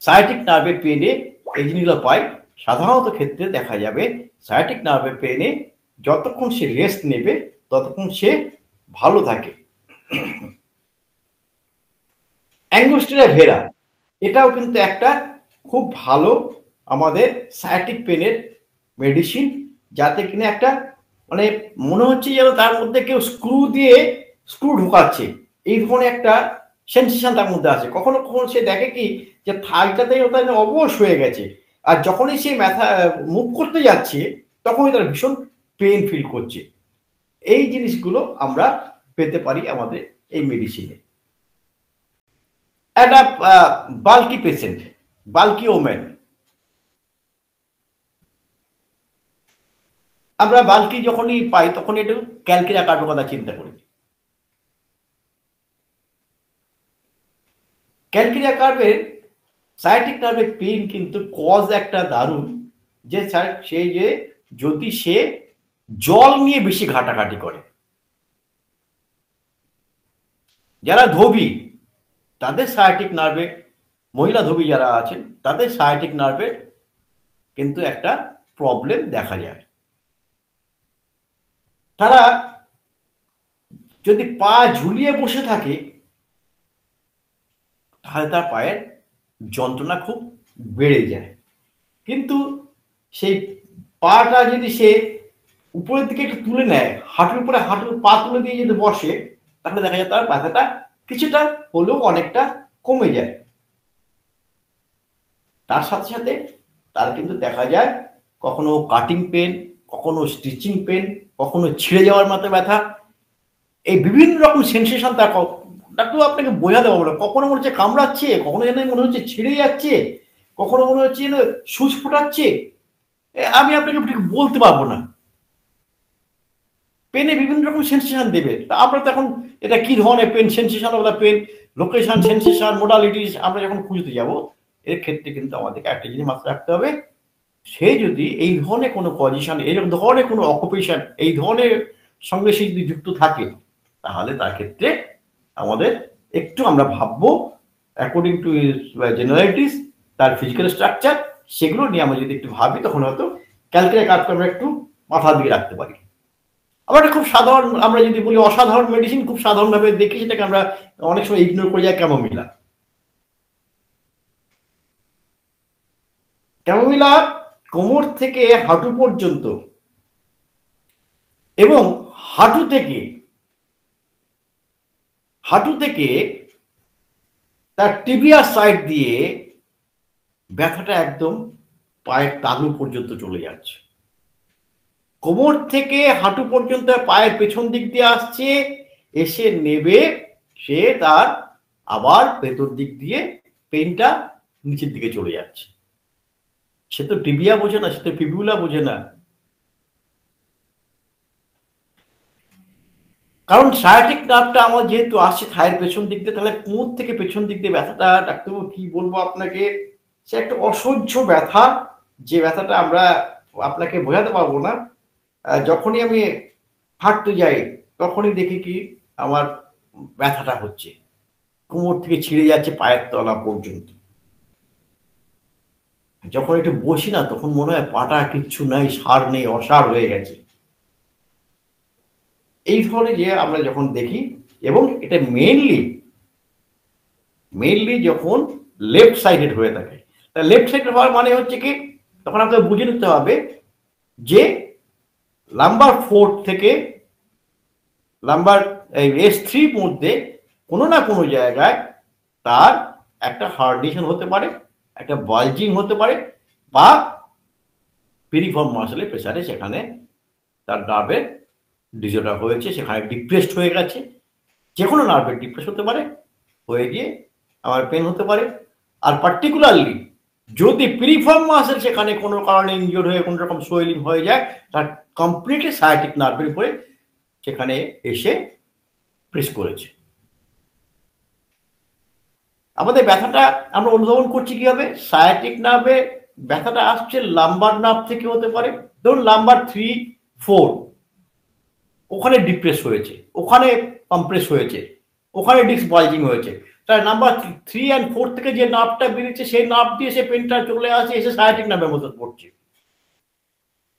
সায়াটিক নার্ভের পেনে এই জিনিসগুলো পাই। সাধারণত ক্ষেত্রে দেখা যাবে সায়াটিক নার্ভের পেনে যতক্ষণ সে রেস্ট নেবে ততক্ষণ সে ভালো থাকে। অ্যাঙ্গুস্টিয়া ভেরা এটাও কিন্তু একটা খুব ভালো আমাদের সায়াটিক পেনের মেডিসিন, যাতে কিনা একটা মানে মনে হচ্ছে যেন তার মধ্যে কেউ স্ক্রু ঢোকাচ্ছে, এই ধরনের একটা সেন্সেশন তার মধ্যে আছে। কখনো কখনো সে দেখে কি যে থাইটাতেই ওটা অবশ হয়ে গেছে, আর যখনই সে ব্যথা মুভ করতে যাচ্ছে তখনই তার ভীষণ পেন ফিল করছে। এই জিনিসগুলো আমরা পেতে পারি আমাদের এই মেডিসিনে। একটা বাল্কি পেশেন্ট, বাল্কি ওমেন, আমরা বাল্কি যখনই পাই তখন একটু ক্যালকিরা কার্ডের কথা চিন্তা করি। ক্যালকিরিয়া কার্ভের সায়াটিক নার্ভের পেইন কিন্তু কজ একটা দারুণ, যে স্যার সেই যে যদি সে জল নিয়ে বেশি ঘাটাঘাটি করে। যারা ধোবী তাদের সায়াটিক নার্ভে, মহিলা ধোবী যারা আছেন তাদের সায়াটিক নার্ভে কিন্তু একটা প্রবলেম দেখা যায়। তারা যদি পা ঝুলিয়ে বসে থাকে তাহলে তার পায়ের যন্ত্রণা খুব বেড়ে যায়। কিন্তু সেই পাটা যদি সে উপরের দিকে একটু তুলে নেয়, হাঁটুর উপরে পা তুলে দিয়ে যদি বসে, তাহলে দেখা যায় তার ব্যথাটা কিছুটা হলেও অনেকটা কমে যায়। তার সাথে সাথে তার কিন্তু দেখা যায় কখনো কাটিং পেন, কখনো স্টিচিং পেন, কখনো ছিঁড়ে যাওয়ার মতো ব্যথা, এই বিভিন্ন রকম সেন্সেশন তার ডাক্তার আপনাকে বোঝাতে পারবো না। কখনো মনে হচ্ছে কামড়াচ্ছে, কখনো যেন মনে হচ্ছে ছিঁড়ে যাচ্ছে, কখনো মনে হচ্ছে যেন সুচ ফোটাচ্ছে, আমি আপনাকে বলতে পারবো না। পেনে বিভিন্ন রকম সেন্সেশন দেবে। আমরা তো এখন এটা কি ধরনের pain, sensation of the pain, location, sensation, modalities আমরা যখন খুঁজতে যাব, এর ক্ষেত্রে কিন্তু আমাদেরকে একটা জিনিস মাথায় রাখতে হবে, সে যদি এই ধরনের কোনো পজিশন, এই ধরনের কোনো অকুপেশন, এই ধরনের সঙ্গে সে যদি যুক্ত থাকে, তাহলে তার ক্ষেত্রে আমাদের একটু আমরা ভাববো অ্যাকর্ডিং টু জেনারেলিটিস, তার ফিজিক্যাল স্ট্রাকচার, সেগুলো নিয়ে আমরা যদি একটু ভাবি, তখন হয়তো ক্যালকুলেট কাজকে আমরা একটু মাথা দিয়ে রাখতে পারি। আবার খুব সাধারণ, আমরা যদি বলি অসাধারণ মেডিসিন, খুব সাধারণভাবে দেখি, সেটাকে আমরা অনেক সময় ইগনোর করে যাই, ক্যামোমিলা। ক্যামোমিলা কোমর থেকে হাঁটু পর্যন্ত এবং হাঁটু থেকে তার টিবিয়া সাইড দিয়ে ব্যথাটা একদম পায়ের তালু পর্যন্ত চলে যাচ্ছে। কোমর থেকে হাঁটু পর্যন্ত পায়ের পেছন দিক দিয়ে আসছে, এসে নেবে, সে তার আবার ভেতর দিক দিয়ে পেনটা নিচের দিকে চলে যাচ্ছে। সে তো টিবিয়া বোঝে না, সে তো ফিবিউলা বোঝে না। কারণ সায়াটিক নার্ভটা আমার যেহেতু আসছে থায়ের পেছন দিক দিয়ে, তাহলে কোমর থেকে পেছন দিক দিয়ে ব্যথাটা, ডাক্তারবাবু কি বলবো আপনাকে, সে একটা অসহ্য ব্যথা, যে ব্যথাটা আমরা আপনাকে বোঝাতে পারবো না। যখনই আমি হাঁটতে যাই তখনই দেখি কি আমার ব্যথাটা হচ্ছে, কোমর থেকে ছিঁড়ে যাচ্ছে পায়ের তলা পর্যন্ত। যখন একটু বসি না, তখন মনে হয় পাটা কিচ্ছু নাই, সার নেই, অসার হয়ে গেছে। এই ধরনের যে আমরা যখন দেখি, এবং এটা মেইনলি যখন লেফট সাইডেড হয়ে থাকে, তা লেফট সাইডেড হওয়ার মানে হচ্ছে কি, তখন আপনাকে বুঝে নিতে হবে যে নাম্বার 4 থেকে নাম্বার S3 মধ্যে কোনো না কোনো জায়গায় তার একটা হার্নিশন হতে পারে, একটা বালজিং হতে পারে, বা পিরিফর্ম মাসেলের প্রেসারে সেখানে তার নার্ভের ডিসঅর্ডার হয়েছে, সেখানে ডিপ্রেসড হয়ে গেছে। যে কোনো নার্ভের ডিপ্রেস হতে পারে, হয়ে গিয়ে আমার পেন হতে পারে। আর পার্টিকুলারলি যদি পিরিফর্ম মাসেল সেখানে কোনো কারণে ইনজিওর হয়ে কোনো রকম সোয়েলিং হয়ে যায়, তার কমপ্লিটলি সায়াটিক নার্ভের উপরে সেখানে এসে প্রেস করেছে। আমাদের ব্যথাটা আমরা অনুধাবন করছি কিভাবে, সায়াটিক নার্ভে ব্যথাটা আসছে লাম্বার নার্ভ থেকে হতে পারে। ধরুন নাম্বার 3, 4 ওখানে ডিপ্রেস হয়েছে, ওখানে কম্প্রেস হয়েছে, ওখানে ডিস্ক বালজিং হয়েছে। তার নাম্বার 3 and 4 থেকে যে নার্ভটা বেরিয়েছে, সেই নার্ভ দিয়ে সে পেনটা চলে আসে, এসে সায়াটিক নার্ভের মধ্যে পড়ছে,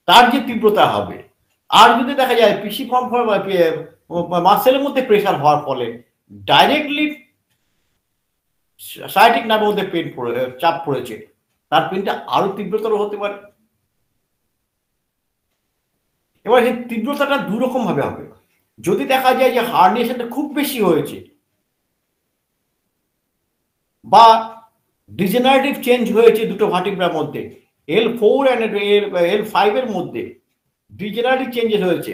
তার যে তীব্রতা হবে। আর যদি দেখা যায় পিসিফর্ম মাসেলের মধ্যে প্রেসার হওয়ার ফলে ডাইরেক্টলি সায়াটিক নার্ভের মধ্যে পেন চাপ পড়েছে, তার পেনটা আরো তীব্রতর হতে পারে। এবার সেই তীব্রতাটা দুরকম ভাবে হবে। যদি দেখা যায় যে হার্নিয়েশনটা খুব বেশি হয়েছে, বা ডিজেনারেটিভ চেঞ্জ হয়েছে দুটো ভার্টিব্রার মধ্যে, L4 and L5 এর মধ্যে ডিজেনারেটিভ চেঞ্জেস হয়েছে,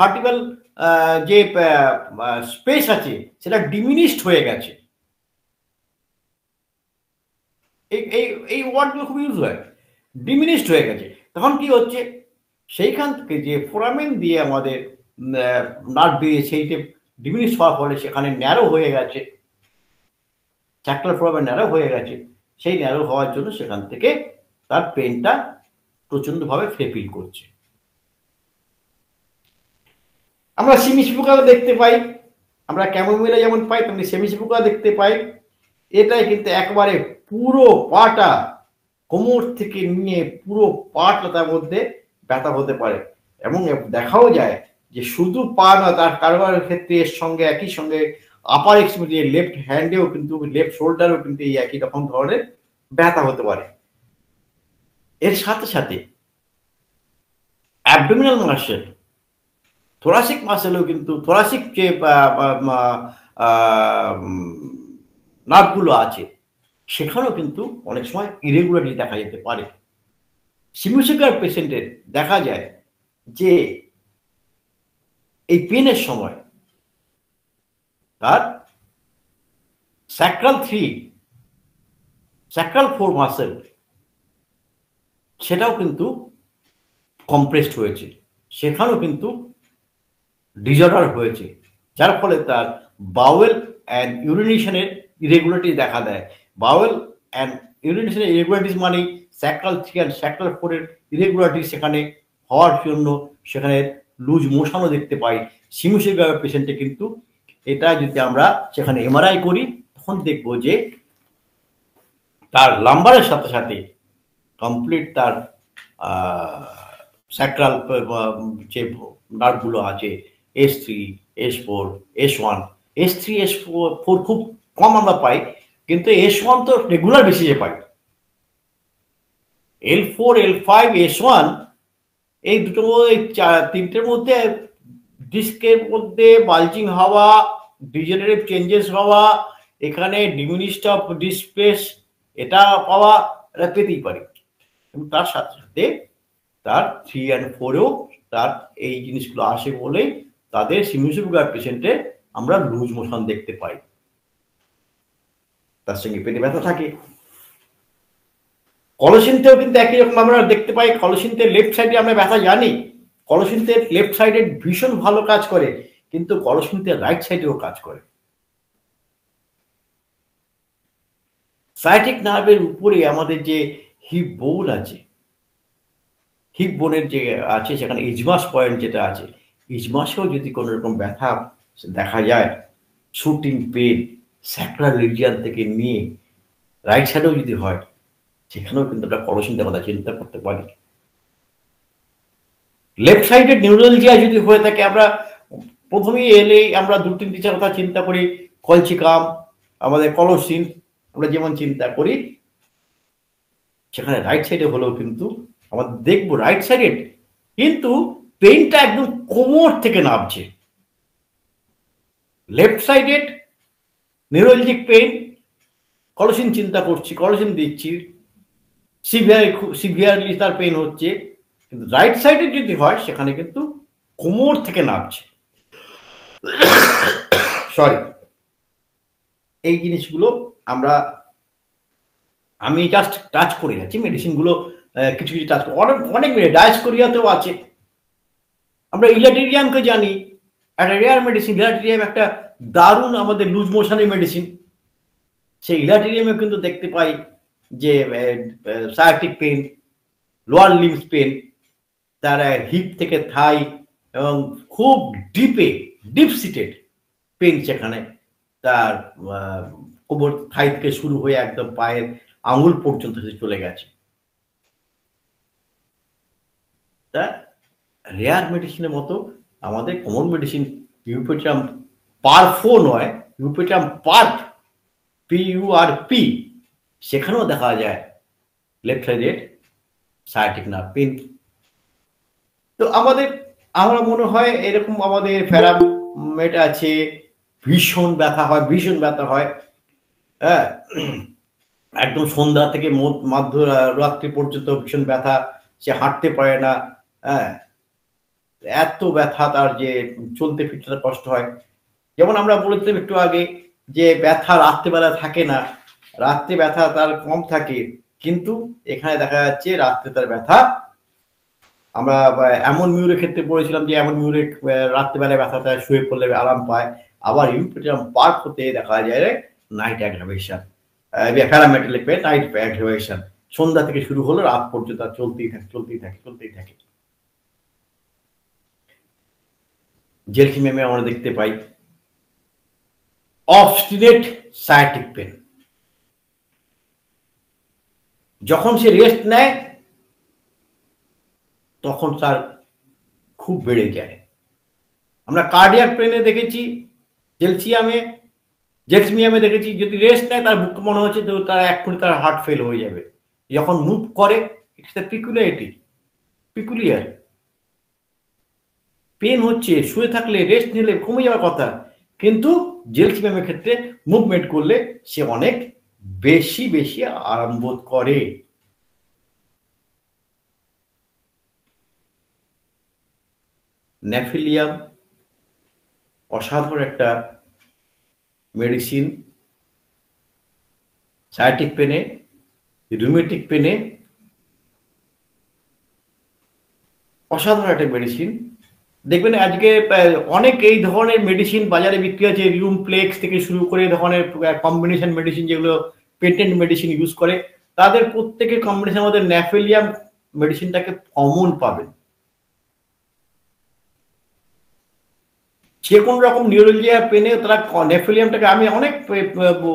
ভার্টিব্রাল যে স্পেস আছে সেটা ডিমিনিশড হয়ে গেছে, এই ওয়ার্ডগুলো খুব ইউজ হয়, ডিমিনিশড হয়ে গেছে। তখন কি হচ্ছে, সেইখান থেকে যে ফোরামেন দিয়ে আমাদের নার্ভ দিয়ে সেইটা ডিমিনিশ হওয়ার ফলে সেখানে ন্যারো হয়ে গেছে, চ্যাক্টার ফোরামেন ন্যারো হয়ে গেছে। সেই ন্যারো হওয়ার জন্য সেখান থেকে তার পেনটা প্রচন্ডভাবে ফিল করছে। আমরা সিমিস পোকা দেখতে পাই, আমরা ক্যামোমিলা যেমন পাই তেমনি সিমিস পোকা দেখতে পাই। এটাই কিন্তু একবারে পুরো পাটা, কোমর থেকে নিয়ে পুরো পাটা তার মধ্যে ব্যথা হতে পারে, এবং দেখাও যায় যে শুধু পা না, তার কারোর ক্ষেত্রে এর সঙ্গে একই সঙ্গে আপার এক্সট্রিমিটি লেফট হ্যান্ডেও কিন্তু, লেফট শোল্ডারেও কিন্তু এই একই রকম ধরনের ব্যথা হতে পারে। এর সাথে সাথে অ্যাবডোমিনাল মাসেল, থোরাসিক মাসেলেও কিন্তু, থোরাসিক যে নার্ভগুলো আছে সেখানেও কিন্তু অনেক সময় ইরেগুলারিটি দেখা যেতে পারে। সিমিউসিকার পেশেন্টের দেখা যায় যে এই পেনের সময় তার স্যাক্রাল 3, স্যাক্রাল 4 মাসেল সেটাও কিন্তু কম্প্রেসড হয়েছে, সেখানেও কিন্তু ডিজঅর্ডার হয়েছে, যার ফলে তার বাওয়েল অ্যান্ড ইউরিনেশনের ইরেগুলারিটি দেখা দেয়। বাওয়েল অ্যান্ড ইউরিনেশনের ইরেগুলারিটিস মানে স্যাক্রাল 3 অ্যান্ড স্যাক্রাল 4 এর ইরেগুলারিটি সেখানে হওয়ার জন্য সেখানে লুজ মোশনও দেখতে পাই। সিমিউসিকার পেশেন্টে কিন্তু এটা যদি আমরা সেখানে এমআরআই করি তখন দেখবো যে তার লাম্বারের সাথে সাথে কমপ্লিট তার স্যাক্রাল যে নার্ভগুলো আছে S3, S4, S1, S3, S4 খুব কম আমরা পাই, কিন্তু S1 তো রেগুলার বেসিসে পাই। L4, L5, S1 এই দুটো, তিনটের মধ্যে ডিস্কের মধ্যে বালজিং হওয়া, ডিজেনারেটিভ চেঞ্জেস হওয়া, এখানে ডিমিনিশড অফ ডিস্ক স্পেস এটা পাওয়া, এটা পেতেই পারি। এবং তার সাথে সাথে তার 3 and 4-এও তার এই জিনিসগুলো আসে বলেই তাদের সিমিউসিকার পেশেন্টে আমরা লুজ মোশন দেখতে পাই, তার সঙ্গে পেটে ব্যথা থাকে। কলসিনতেও কিন্তু একই রকম আমরা দেখতে পাই। কলসিনতে লেফট সাইডে আমরা ব্যথা জানি, কলসিনতে লেফট সাইডে ভীষণ ভালো কাজ করে, কিন্তু কলসিনতে রাইট সাইডেও কাজ করে। সায়াটিক নার্ভের উপরে আমাদের যে হিপ বোন আছে, হিপ বোনের যে আছে সেখানে ইজমাস পয়েন্ট যেটা আছে, ইজমাসেও যদি কোনো রকম ব্যথা দেখা যায়, শুটিং পেন স্যাক্রাল রিজিয়ন থেকে নিয়ে রাইট সাইডেও যদি হয়, সেখানেও কিন্তু আমরা কলসিনতে কথা চিন্তা করতে পারি। লেফট সাইডের নিউরোলজিয়া যদি হয়ে থাকে, আমরা প্রথমেই এলেই আমরা 2-3টি কথা চিন্তা করি, কলচিকাম, আমাদের কলসিন আমরা যেমন চিন্তা করি, সেখানে রাইট সাইডে হলেও কিন্তু আমাদের দেখবো রাইট সাইডে কিন্তু পেইনটা একদম কোমর থেকে নামছে। লেফট সাইডেড নিউরোলজিক পেইন, কলসিন চিন্তা করছি, কলসিন দিচ্ছি, সিভিয়ারলি তার পেইন হচ্ছে, কিন্তু রাইট সাইডে যদি হয় সেখানে কিন্তু কোমর থেকে নামছে। সরি, এই জিনিসগুলো আমি জাস্ট টাচ করে যাচ্ছি, মেডিসিনগুলো কিছু কিছু টাচ অনেক ডায়াসকোরিয়াতেও আছে। আমরা ইলাটেরিয়ামকে জানি, একটা রেয়ার মেডিসিন। ইলাটেরিয়াম একটা দারুণ আমাদের লুজ মোশনের মেডিসিন। সেই ইলাটেরিয়ামে কিন্তু দেখতে পাই যে সায়াটিক পেন, লোয়ার লিম্স পেন, তার হিপ থেকে থাই এবং খুব ডিপ সিটেড পেন, সেখানে তার কোমর থাই থেকে শুরু হয়ে একদম পায়ের আঙুল পর্যন্ত চলে গেছে। তা রেয়ার মেডিসিনের মতো আমাদের কমন মেডিসিন ইউপেট্রাম পারফো নয়, ইউপেট্রাম পার্ট, PURP, সেখানেও দেখা যায় লেফট সাইডের সায়াটিক নার্ভ পেন। তো আমরা মনে হয় এরকম আমাদের ফেরামেট আছে, ভীষণ ব্যথা হয়, হ্যাঁ, একদম সন্ধ্যা থেকে মধ্যরাত্রি পর্যন্ত ভীষণ ব্যথা, সে হাঁটতে পারে না, হ্যাঁ, এত ব্যথা তার যে চলতে ফিরতে কষ্ট হয়। যেমন আমরা বলেছিলাম একটু আগে যে ব্যথা রাত্রেবেলা থাকে না, রাত্রে ব্যথা তার কম থাকে, কিন্তু এখানে দেখা যাচ্ছে রাত্রে তার ব্যথা। আমরা এমন মিউরের ক্ষেত্রে পড়েছিলাম যে এমন মিউরে রাত্রেবেলায় ব্যথাটা শুয়ে পড়লে আরাম পায়, আবার ইউপেট্রাম পার্ক হতে দেখা যায় নাইট অ্যাগ্রাভেশন, প্যারামেটালিক নাইট অ্যাগ্রাভেশন। সন্ধ্যা থেকে শুরু হলো রাত পর্যন্ত চলতেই থাকে। জেলসিমিয়ামে আমরা দেখতে পাই অবস্টিনেট সায়াটিক পেন। যখন সে রেস্ট নেয় তখন তার খুব বেড়ে যায়। আমরা কার্ডিয়াক পেনে দেখেছি, জেলসিমিয়ামে দেখেছি, যদি রেস্ট নেয় তার বুক মনে হচ্ছে তো তার এক্ষুনি তার হার্ট ফেল হয়ে যাবে। যখন মুভ করে ইটস দ্য পিকুলিয়ার পেন হচ্ছে, শুয়ে থাকলে রেস্ট নিলে কমে যাওয়ার কথা, কিন্তু জেলসিমিয়ামের ক্ষেত্রে মুভমেন্ট করলে সে অনেক বেশি আরাম বোধ করে। নেফিলিয়াম অসাধারণ একটা মেডিসিন, সায়াটিক পেনে, রিউমেটিক পেনে অসাধারণ একটা মেডিসিন। দেখবেন আজকে অনেক এই ধরনের মেডিসিন বাজারে বিক্রি আছে, রিউমপ্লেক্স থেকে শুরু করে এই ধরনের কম্বিনেশন মেডিসিন যেগুলো পেটেন্ট মেডিসিন ইউজ করে, তাদের প্রত্যেকের কম্বিনেশনের মধ্যে নেফিলিয়াম মেডিসিনটাকে কমন পাবেন। যে কোনো রকম নিউরোলজিয়া পেনে তারা নেফিলিয়ামটাকে, আমি অনেক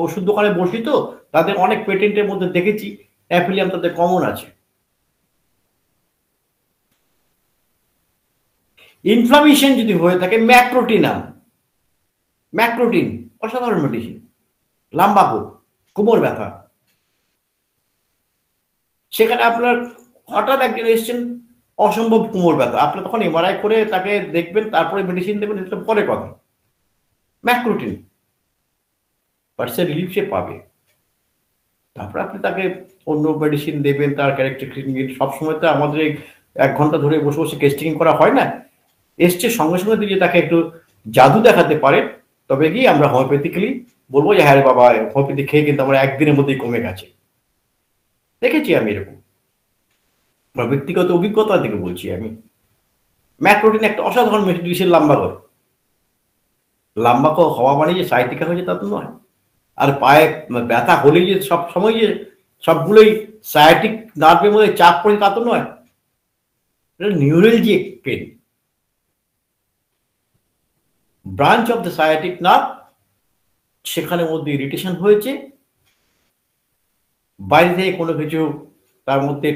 ওষুধ দোকানে বসি তো, তাদের অনেক পেটেন্টের মধ্যে দেখেছি নেফিলিয়াম তাদের কমন আছে। ইনফ্লামেশন যদি হয়ে থাকে ম্যাক্রোটিন অসাধারণ মেডিসিন। লাম্বাকো, কোমর ব্যথা, সেখানে আপনার হঠাৎ একজন এসছেন অসম্ভব কোমর ব্যথা, আপনি তখন এমআরআই করে তাকে দেখবেন, তারপরে মেডিসিন দেবেন, এটা পরে কথা। ম্যাক্রোটিন বাট সে রিলিফ সে পাবে, তারপরে আপনি তাকে অন্য মেডিসিন দেবেন, তার ক্যারেক্টার সবসময় তো আমাদের 1 ঘন্টা ধরে বসে টেস্টিং করা হয় না। এসছে সঙ্গে সঙ্গে দিয়ে তাকে একটু জাদু দেখাতে পারে, তবে কি আমরা হোমিওপ্যাথিক্যালি বলবো যে হ্যাঁ বাবা হোমিওপ্যাথি খেয়ে কিন্তু আমরা একদিনের মধ্যেই কমে গেছে। দেখেছি আমি এরকম, আমার ব্যক্তিগত অভিজ্ঞতা থেকে বলছি আমি। ম্যাক্রোটিন একটা অসাধারণ মেডিসিন। লাম্বাকো হওয়া মানে যে সাইটিকা হয়েছে তা তো নয়, আর পায়ে ব্যথা হলেই যে সব সময় যে সবগুলোই সায়াটিক নার্ভের মধ্যে চাপ পড়ে তা তো নয়, neuralgic pain, branch of the sciatic nerve, সেখানে মধ্যে ইরিটেশন হয়েছে, বাইরে থেকে কোনো কিছু তার মধ্যে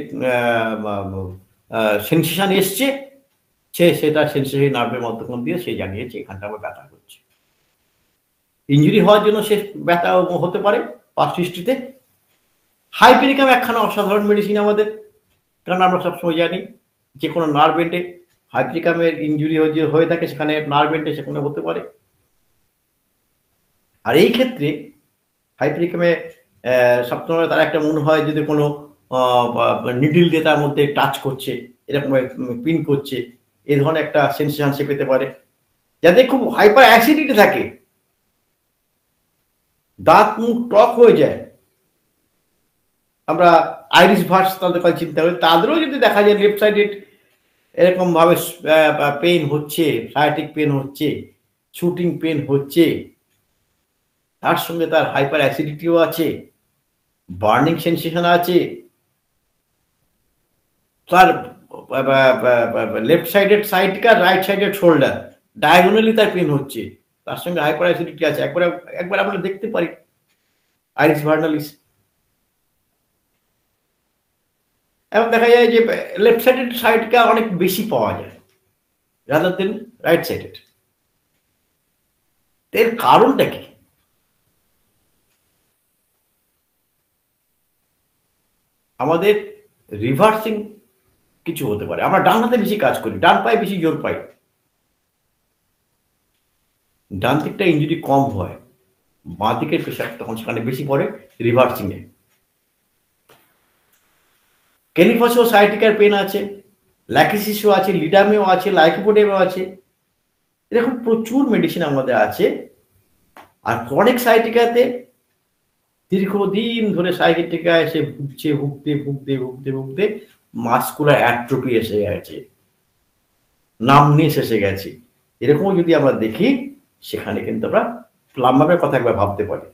সেন্সেশন এসছে, সেটা সেন্সেশন নার্ভের মধ্যখান দিয়ে সে জানিয়েছে এখানটা আমার ব্যথা হচ্ছে। ইঞ্জুরি হওয়ার জন্য সে ব্যথা হতে পারে পাস্ট হিস্ট্রিতে। হাইপেরিকাম একখানা অসাধারণ মেডিসিন আমাদের, কারণ আমরা সবসময় জানি যে কোনো নার্ভ এন্ডে হাইপেরিকামের ইঞ্জুরি হয়ে থাকে, সেখানে নার্ভ এন্ডে সেখানে হতে পারে। আর এই ক্ষেত্রে হাইপেরিকামে সবসময় তার একটা মনে হয় যদি কোনো নিডিল দিয়ে তার মধ্যে টাচ করছে, এরকম পিন করছে, এই ধরনের একটা সেন্সেশন সে পেতে পারে। যাতে খুব হাইপার অ্যাসিডিটি থাকে, দাঁত মুখ টক হয়ে যায়, আমরা আইরিশ ভার্স তাদের কথা চিন্তা করি, তাদেরও যদি দেখা যায় লেফট সাইডে এরকম ভাবে পেন হচ্ছে, সায়াটিক পেন হচ্ছে, শুটিং পেন হচ্ছে, তার সঙ্গে তার হাইপার অ্যাসিডিটিও আছে, বার্নিং সেন্সেশন আছে, তার লেফট সাইডেড সাইডকার রাইট সাইডেড শোল্ডার ডায়াগোনালি তার পেন হচ্ছে, তার সঙ্গে হাইপার অ্যাসিডিটি আছে, একবার আমরা দেখতে পারি আইরিস ভার্নালিস। এবং দেখা যায় যে লেফট সাইডেড সাইডটা অনেক বেশি পাওয়া যায় রাদার দেন রাইট সাইডেড। এর কারণটা কি? আমাদের রিভার্সিং কিছু হতে পারে, আমরা ডান হাতে বেশি কাজ করি, ডান পায়ে বেশি জোর পাই, ডান দিকটা ইঞ্জুরি কম হয়, বাঁ দিকের প্রেশার তখন সেখানে বেশি পড়ে রিভার্সিং এ। ক্যানিফাসও সায়াটিকার পেন আছে, ল্যাকিসিসও আছে, লিডামেও আছে, লাইকোপোডেমও আছে, এরকম প্রচুর মেডিসিন আমাদের আছে। আর ক্রনিক সায়াটিকাতে দীর্ঘদিন ধরে সায়াটিকা এসে ভুগতে মাসকুলার অ্যাট্রোফি এসে গেছে, নামনেস এসে গেছে, এরকম যদি আমরা দেখি সেখানে কিন্তু আমরা প্লাম্বারের কথা একবার ভাবতে পারি।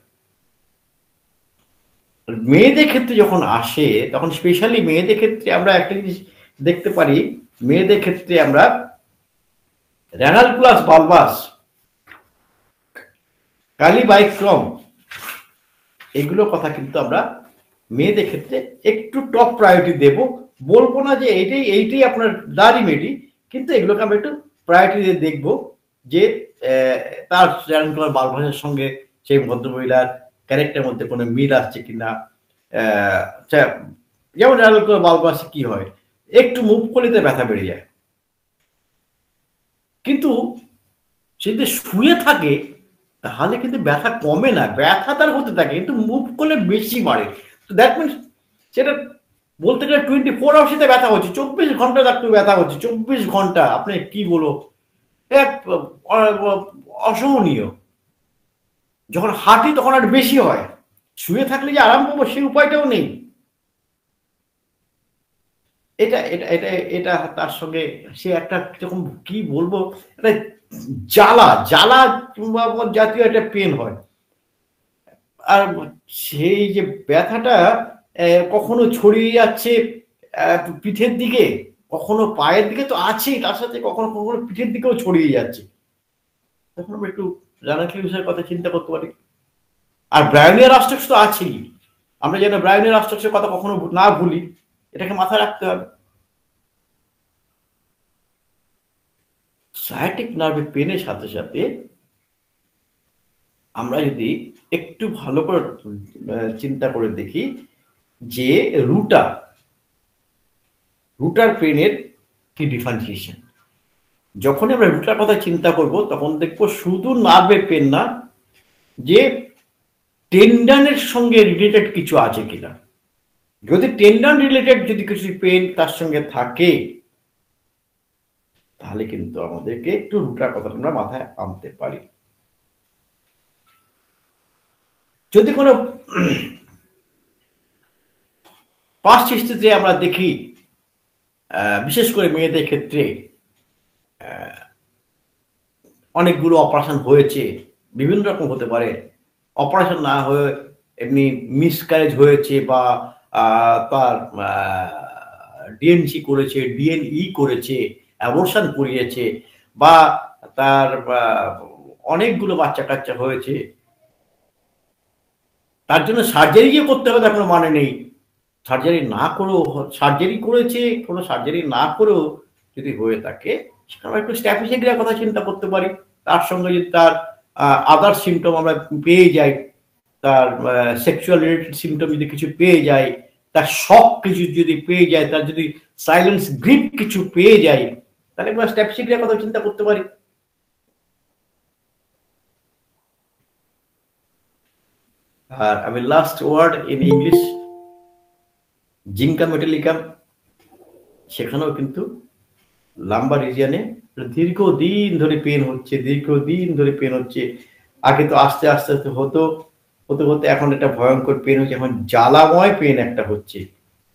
মেয়েদের ক্ষেত্রে যখন আসে তখন স্পেশালি মেয়েদের ক্ষেত্রে আমরা একটা জিনিস দেখতে পারি, মেয়েদের ক্ষেত্রে আমরা রেনাল প্লাস বালবাস, কালিবাইক্রম, এগুলো কথা কিন্তু আমরা মেয়েদের ক্ষেত্রে একটু টপ প্রায়োরিটি দেব। বলবো না যে এইটাই আপনার দাঁড়ি কিন্তু এগুলোকে আমরা একটু প্রায়োরিটি দিয়ে দেখবো যে তার রেনাল বালবাসের সঙ্গে সেই ভদ্রমহিলার ক্যারেক্টারের মধ্যে কোনো মিল আসছে কিনা। যেমন রেনাল বালবাসে কি হয়, একটু মুভ করলে তার ব্যথা বেড়ে যায়, কিন্তু সে যদি শুয়ে থাকে তাহলে কিন্তু ব্যথা কমে না, ব্যথা তার হতে থাকে কিন্তু মুভ করলে বেশি বাড়ে। তো দ্যাট মিনস সেটা বলতে গেলে 24 আওয়ার্সে ব্যথা হচ্ছে, 24 ঘন্টা ডাক্তার ব্যথা হচ্ছে, 24 ঘন্টা। আপনি কি বলো, এক অসহনীয়। যখন হাঁটি তখন আর বেশি হয়, শুয়ে থাকলে যে আরাম পাবো সেই উপায়টাও নেই। এটা এটা এটা এটা তার সঙ্গে সে একটা কিরকম কি বলবো, একটা জ্বালা জ্বালা জাতীয় একটা পেন হয়। আর সেই যে ব্যথাটা কখনো ছড়িয়ে যাচ্ছে পিঠের দিকে, কখনো পায়ের দিকে তো আছেই, তার সাথে কখনো কখনো পিঠের দিকেও ছড়িয়ে যাচ্ছে। তখন আমরা একটু রানাকি বিষয়ের কথা চিন্তা করতে পারি। আর ব্রায়োনিয়ার রাষ্ট্রক্ষ তো আছেই, আমরা যেন ব্রায়োনিয়ার রাষ্ট্রক্ষের কথা কখনো না ভুলি, এটাকে মাথায় রাখতে হবে। সায়াটিক নার্ভের পেনের সাথে সাথে আমরা যদি একটু ভালো করে চিন্তা করে দেখি যে রুটার পেনের কি ডিফারেন্সিয়েশন। যখন আমরা রুটার কথা চিন্তা করব তখন দেখবো শুধু নার্ভের পেন না, যে টেন্ডনের সঙ্গে রিলেটেড কিছু আছে কিনা। যদি টেন্ডন রিলেটেড যদি কিছু পেন তার সঙ্গে থাকে তাহলে কিন্তু আমাদেরকে একটু রুটার কথা আমরা মাথায় আনতে পারি। যদি কোনো পাস্ট হিস্ট্রিতে আমরা দেখি, বিশেষ করে মেয়েদের ক্ষেত্রে অনেকগুলো অপারেশন হয়েছে, বিভিন্ন রকম হতে পারে, অপারেশন না হয়ে এমনি মিসক্যারেজ হয়েছে বা তার ডিএনসি করেছে, ডিএনই করেছে, অ্যাবর্শন করিয়েছে, বা তার অনেকগুলো বাচ্চা কাচ্চা হয়েছে, তার জন্য সার্জারি গিয়ে করতে হবে তার কোনো মানে নেই। সার্জারি না করেও, সার্জারি করেছে, কোনো সার্জারি না করেও যদি হয়ে থাকে সেখানে একটু স্ট্যাফিসেগ্রিয়ার কথা চিন্তা করতে পারি। তার সঙ্গে যদি তার আদার সিমটম আমরা পেয়ে যাই, তার সেক্সুয়াল রিলেটেড সিমটম যদি কিছু পেয়ে যায়, তার শক কিছু যদি পেয়ে যায়, তার যদি সাইলেন্স গ্রিপ কিছু পেয়ে যায়, তাহলে আমরা স্ট্যাফিসেগ্রিয়ার কথা চিন্তা করতে পারি। আর আমি last word in English, zincum metallicum, সেখানেও কিন্তু লাম্বার রিজিয়নে দীর্ঘদিন ধরে পেন হচ্ছে। আগে তো আস্তে আস্তে হতে এখন একটা ভয়ঙ্কর পেন হচ্ছে, এখন জ্বালাময় পেন একটা হচ্ছে।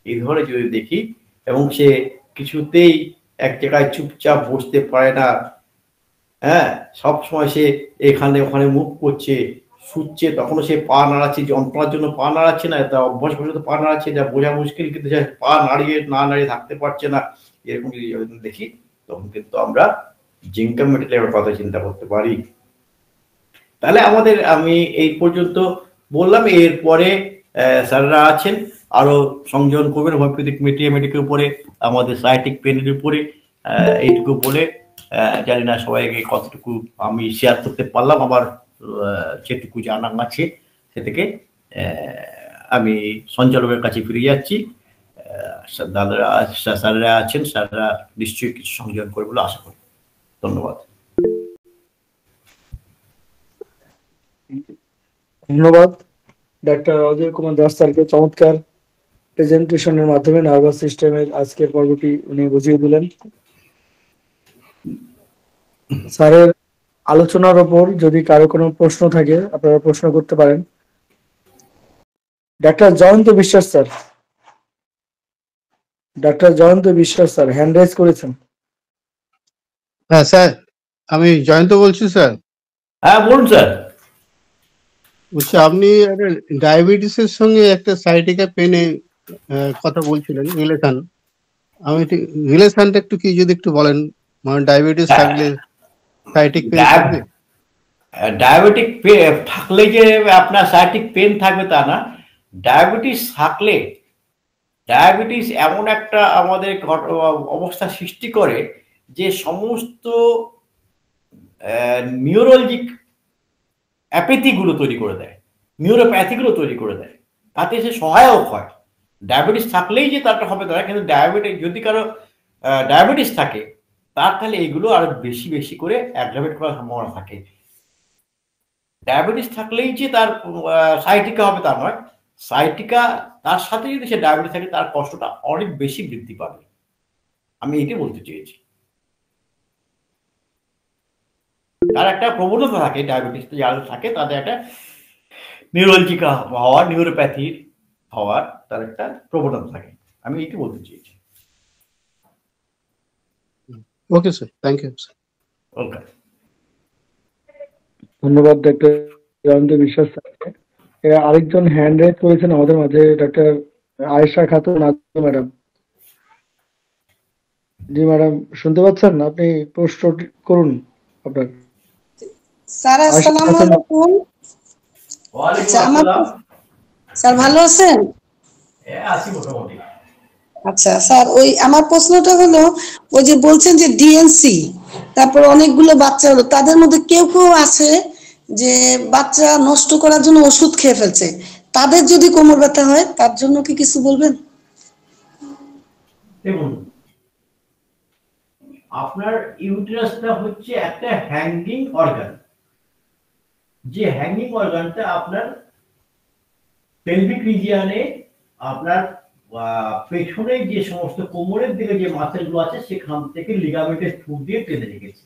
এই ধরনের যদি দেখি এবং সে কিছুতেই এক জায়গায় চুপচাপ বসতে পারে না, হ্যাঁ, সবসময় সে এখানে ওখানে মুভ করছে, শুচ্ছে, তখনও সে পা নাড়াচ্ছে, যন্ত্রণার জন্য পা নাড়াচ্ছে না, তা অভ্যাস পর্যন্ত পা নাড়াচ্ছে, যা বোঝা মুশকিল, কিন্তু পা নাড়িয়ে থাকতে পারছে না, এরকম যদি দেখি তখন কিন্তু আমরা জিঙ্কা মেটালের কথা চিন্তা করতে পারি। তাহলে আমি এই পর্যন্ত বললাম, এরপরে স্যাররা আছেন আরো সংযোজন করবেন হোমিওপ্যাথিক মেডিকের উপরে, আমাদের সায়াটিক পেনের উপরে। এইটুকু বলে জানি না সবাইকে কতটুকু আমি শেয়ার করতে পারলাম, আমার যেটুকু জানা আছে সে থেকে আমি সঞ্চালকের কাছে ফিরে যাচ্ছি। দাদারা স্যাররা আছেন, স্যাররা নিশ্চয়ই কিছু সংযোজন করবে বলে আশা করি। ধন্যবাদ। ধন্যবাদ ডাক্তার অজয় কুমার দাস স্যারকে, চমৎকার প্রেজেন্টেশনের মাধ্যমে নার্ভাস সিস্টেমের আজকের পর্বটি উনি বুঝিয়ে দিলেন। স্যারের আলোচনার ওপর যদি কারো কোনো প্রশ্ন থাকে আপনারা প্রশ্ন করতে পারেন। ডাক্তার জয়ন্ত বিশ্বাস স্যার হ্যান্ড রাইজ করেছেন। হ্যাঁ স্যার, আমি জয়ন্ত বলছি স্যার। হ্যাঁ বলুন স্যার। বলছি আপনি ডায়াবেটিসের সঙ্গে একটা সাইটিকা পেনে কথা বলছিলেন, রিলেশন। আমি ঠিক রিলেশনটা একটু কি যদি একটু বলেন, মানে ডায়াবেটিস থাকলে সাইটিক পেন থাকবে? ডায়াবেটিক থাকলে যে আপনার সায়াটিক পেন থাকবে তা না। ডায়াবেটিস থাকলে ডায়াবেটিস এমন একটা আমাদের অবস্থা সৃষ্টি করে যে সমস্ত নিউরোলজিক অ্যাপেথিগুলো তৈরি করে দেয়, নিউরোপ্যাথিগুলো তৈরি করে দেয়, তাতে সে সহায়ক হয়। ডায়াবেটিস থাকলেই যে তারটা হবে তা না, কিন্তু ডায়াবেটিস যদি কারো ডায়াবেটিস থাকে তার তাহলে এইগুলো আরো বেশি বেশি করে অ্যাগ্রাভেট করার সম্ভাবনা থাকে। ডায়াবেটিস থাকলেই যে তার সাইটিকা হবে তা নয়, সাইটিকা তার সাথে যদি সে ডায়াবেটিস থাকে তার কষ্টটা অনেক বেশি বৃদ্ধি পাবে। আমি এটি বলতে চেয়েছি। তার একটা প্রবণতা থাকে, ডায়াবেটিস যাদের থাকে তাদের একটা নিউরোলজিকা হওয়ার, নিউরোপ্যাথির হওয়ার তার একটা প্রবণতা থাকে। আমি এটি বলতে চেয়েছি। Okay sir, thank you sir. Welcome. ধন্যবাদ ডাক্তার জয়ন্ত বিশ্বাস স্যারকে। আরেকজন হ্যান্ড রেজ করেছেন আমাদের মাঝে, ডাক্তার আয়েশা খাতুন ম্যাডাম। জি ম্যাডাম, শুনতে পাচ্ছেন? আপনি প্রশ্ন করুন আপনার। স্যার আসসালামু আলাইকুম। আচ্ছা, আমার স্যার ভালো আছেন? আছি মোটামুটি। আচ্ছা স্যার, ওই আমার প্রশ্নটা হলো, ওই যে বলছেন যে ডিএনসি, তারপর অনেকগুলো বাচ্চা হলো, তাদের মধ্যে কেউ কেউ আছে যে বাচ্চা নষ্ট করার জন্য ওষুধ খেয়ে ফেলছে, তাদের যদি কোমর ব্যথা হয় তার জন্য কি কিছু বলবেন? দেখুন, আপনার ইউটেরাসটা হচ্ছে একটা হ্যাঙ্গিং অর্গান। যে হ্যাঙ্গিং অর্গানটা আপনার পেলভিক রিজিয়নে, আপনার পেছনে যে সমস্ত কোমরের দিকে যে মাসেলগুলো আছে সেখান থেকে লিগামেন্টের থ্রু দিয়ে টেনে রেখেছে।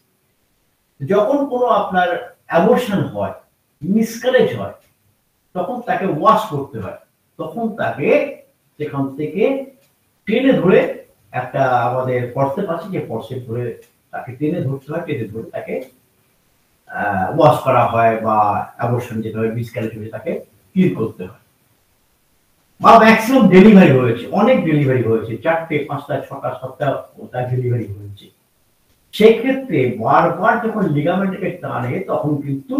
যখন কোনো আপনার অ্যাবর্শন হয়, মিসক্যারেজ হয়, তখন তাকে ওয়াশ করতে হয়। তখন তাকে সেখান থেকে টেনে ধরে, একটা আমাদের পর্সেপ আছে, যে পর্সেপ ধরে তাকে টেনে ধরতে হয়, টেনে ধরে তাকে ওয়াশ করা হয়, বা অ্যাবর্শন যেটা হয়, মিসক্যারেজ হয়ে তাকে ক্লিন করতে হয়। বা ম্যাক্সিমাম ডেলিভারি হয়েছে, অনেক ডেলিভারি হয়েছে, 4টে 5টা 6টা 7টা ওটা ডেলিভারি হয়েছে। সেক্ষেত্রে বারবার যখন লিগামেন্টকে টানে তখন কিন্তু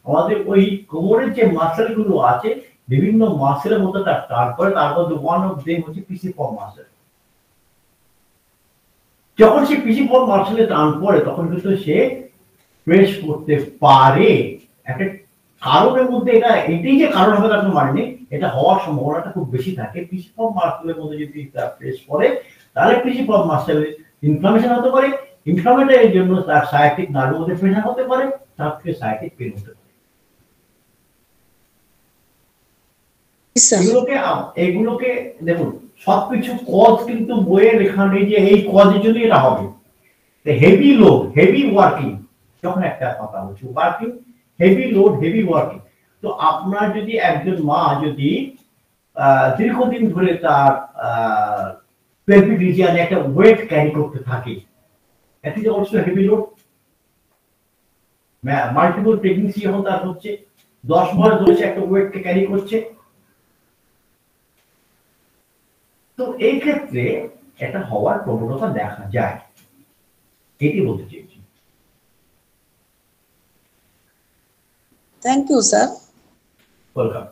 আমাদের ওই কোমরের যে মাসেল গুলো আছে, বিভিন্ন মাসেলের মধ্যে তার টান করে, তার মধ্যে ওয়ান অফ দেম হচ্ছে পিসিফর্ম মাসেল। যখন সে পিসিফর্ম মাসেলে টান পড়ে তখন কিন্তু সে প্রেস করতে পারে। একটা কারণের মধ্যে এটাই যে কারণ হবে তার মানে নেই, এটা হওয়ার সম্ভাবনাটা খুব বেশি থাকে। পিসিফর্ম মাসেলের মধ্যে যদি প্রেস করে তাহলে পিসিফর্ম মাসেলে ইনফ্লামেশন হতে পারে। ইনফ্লামেটরির জন্য তার সায়াটিক নার্ভের মধ্যে প্রেশার হতে পারে, তার থেকে সায়াটিক পেন হতে পারে। এগুলোকে দেখুন, সবকিছু কজ কিন্তু বইয়ে লেখা নেই যে এই কজের জন্য এটা হবে। হেভি লোড, হেভি ওয়ার্কিং, যখন একটা কথা বলছি working, heavy load, heavy working. তো আপনার যদি একজন মা যদি দীর্ঘদিন ধরে তার পেলভিক রিজিয়নে একটা ওয়েট ক্যারি করতে থাকে, that is also heavy load. Multiple pregnancy যখন তার হচ্ছে, 10 মাস ধরে সে একটা ওয়েটকে ক্যারি করছে, তো এই ক্ষেত্রে এটা হওয়ার প্রবণতা দেখা যায়। এটি বলতে চেয়েছি। Thank you sir. Welcome.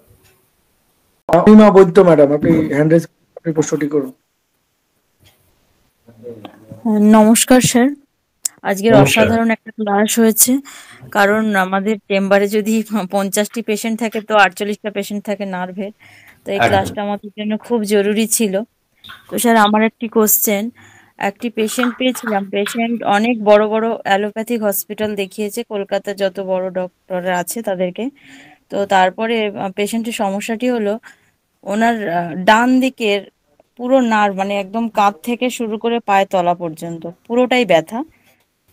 Anima Baidya madam, আপনি হ্যান্ড রেজ আপনি প্রশ্নটি করুন। নমস্কার স্যার, আজকের অসাধারণ একটা ক্লাস হয়েছে। কারণ আমাদের চেম্বারে যদি 50টি পেশেন্ট থাকে তো 48টা পেশেন্ট থাকে নার্ভের। তো এই ক্লাসটা আমাদের জন্য খুব জরুরি ছিল। তো স্যার, আমার একটি কোশ্চেন, একটি পেশেন্ট পেয়েছিলাম, পেশেন্ট অনেক বড় বড় অ্যালোপ্যাথিক হসপিটাল দেখিয়েছে, কলকাতার যত বড় ডক্টররা আছে তাদেরকে। তো তারপরে পেশেন্টের সমস্যাটি হলো ওনার ডান দিকের পুরো নার্ভ, মানে একদম কাঁধ থেকে শুরু করে পায়ের তলা পর্যন্ত পুরোটাই ব্যথা।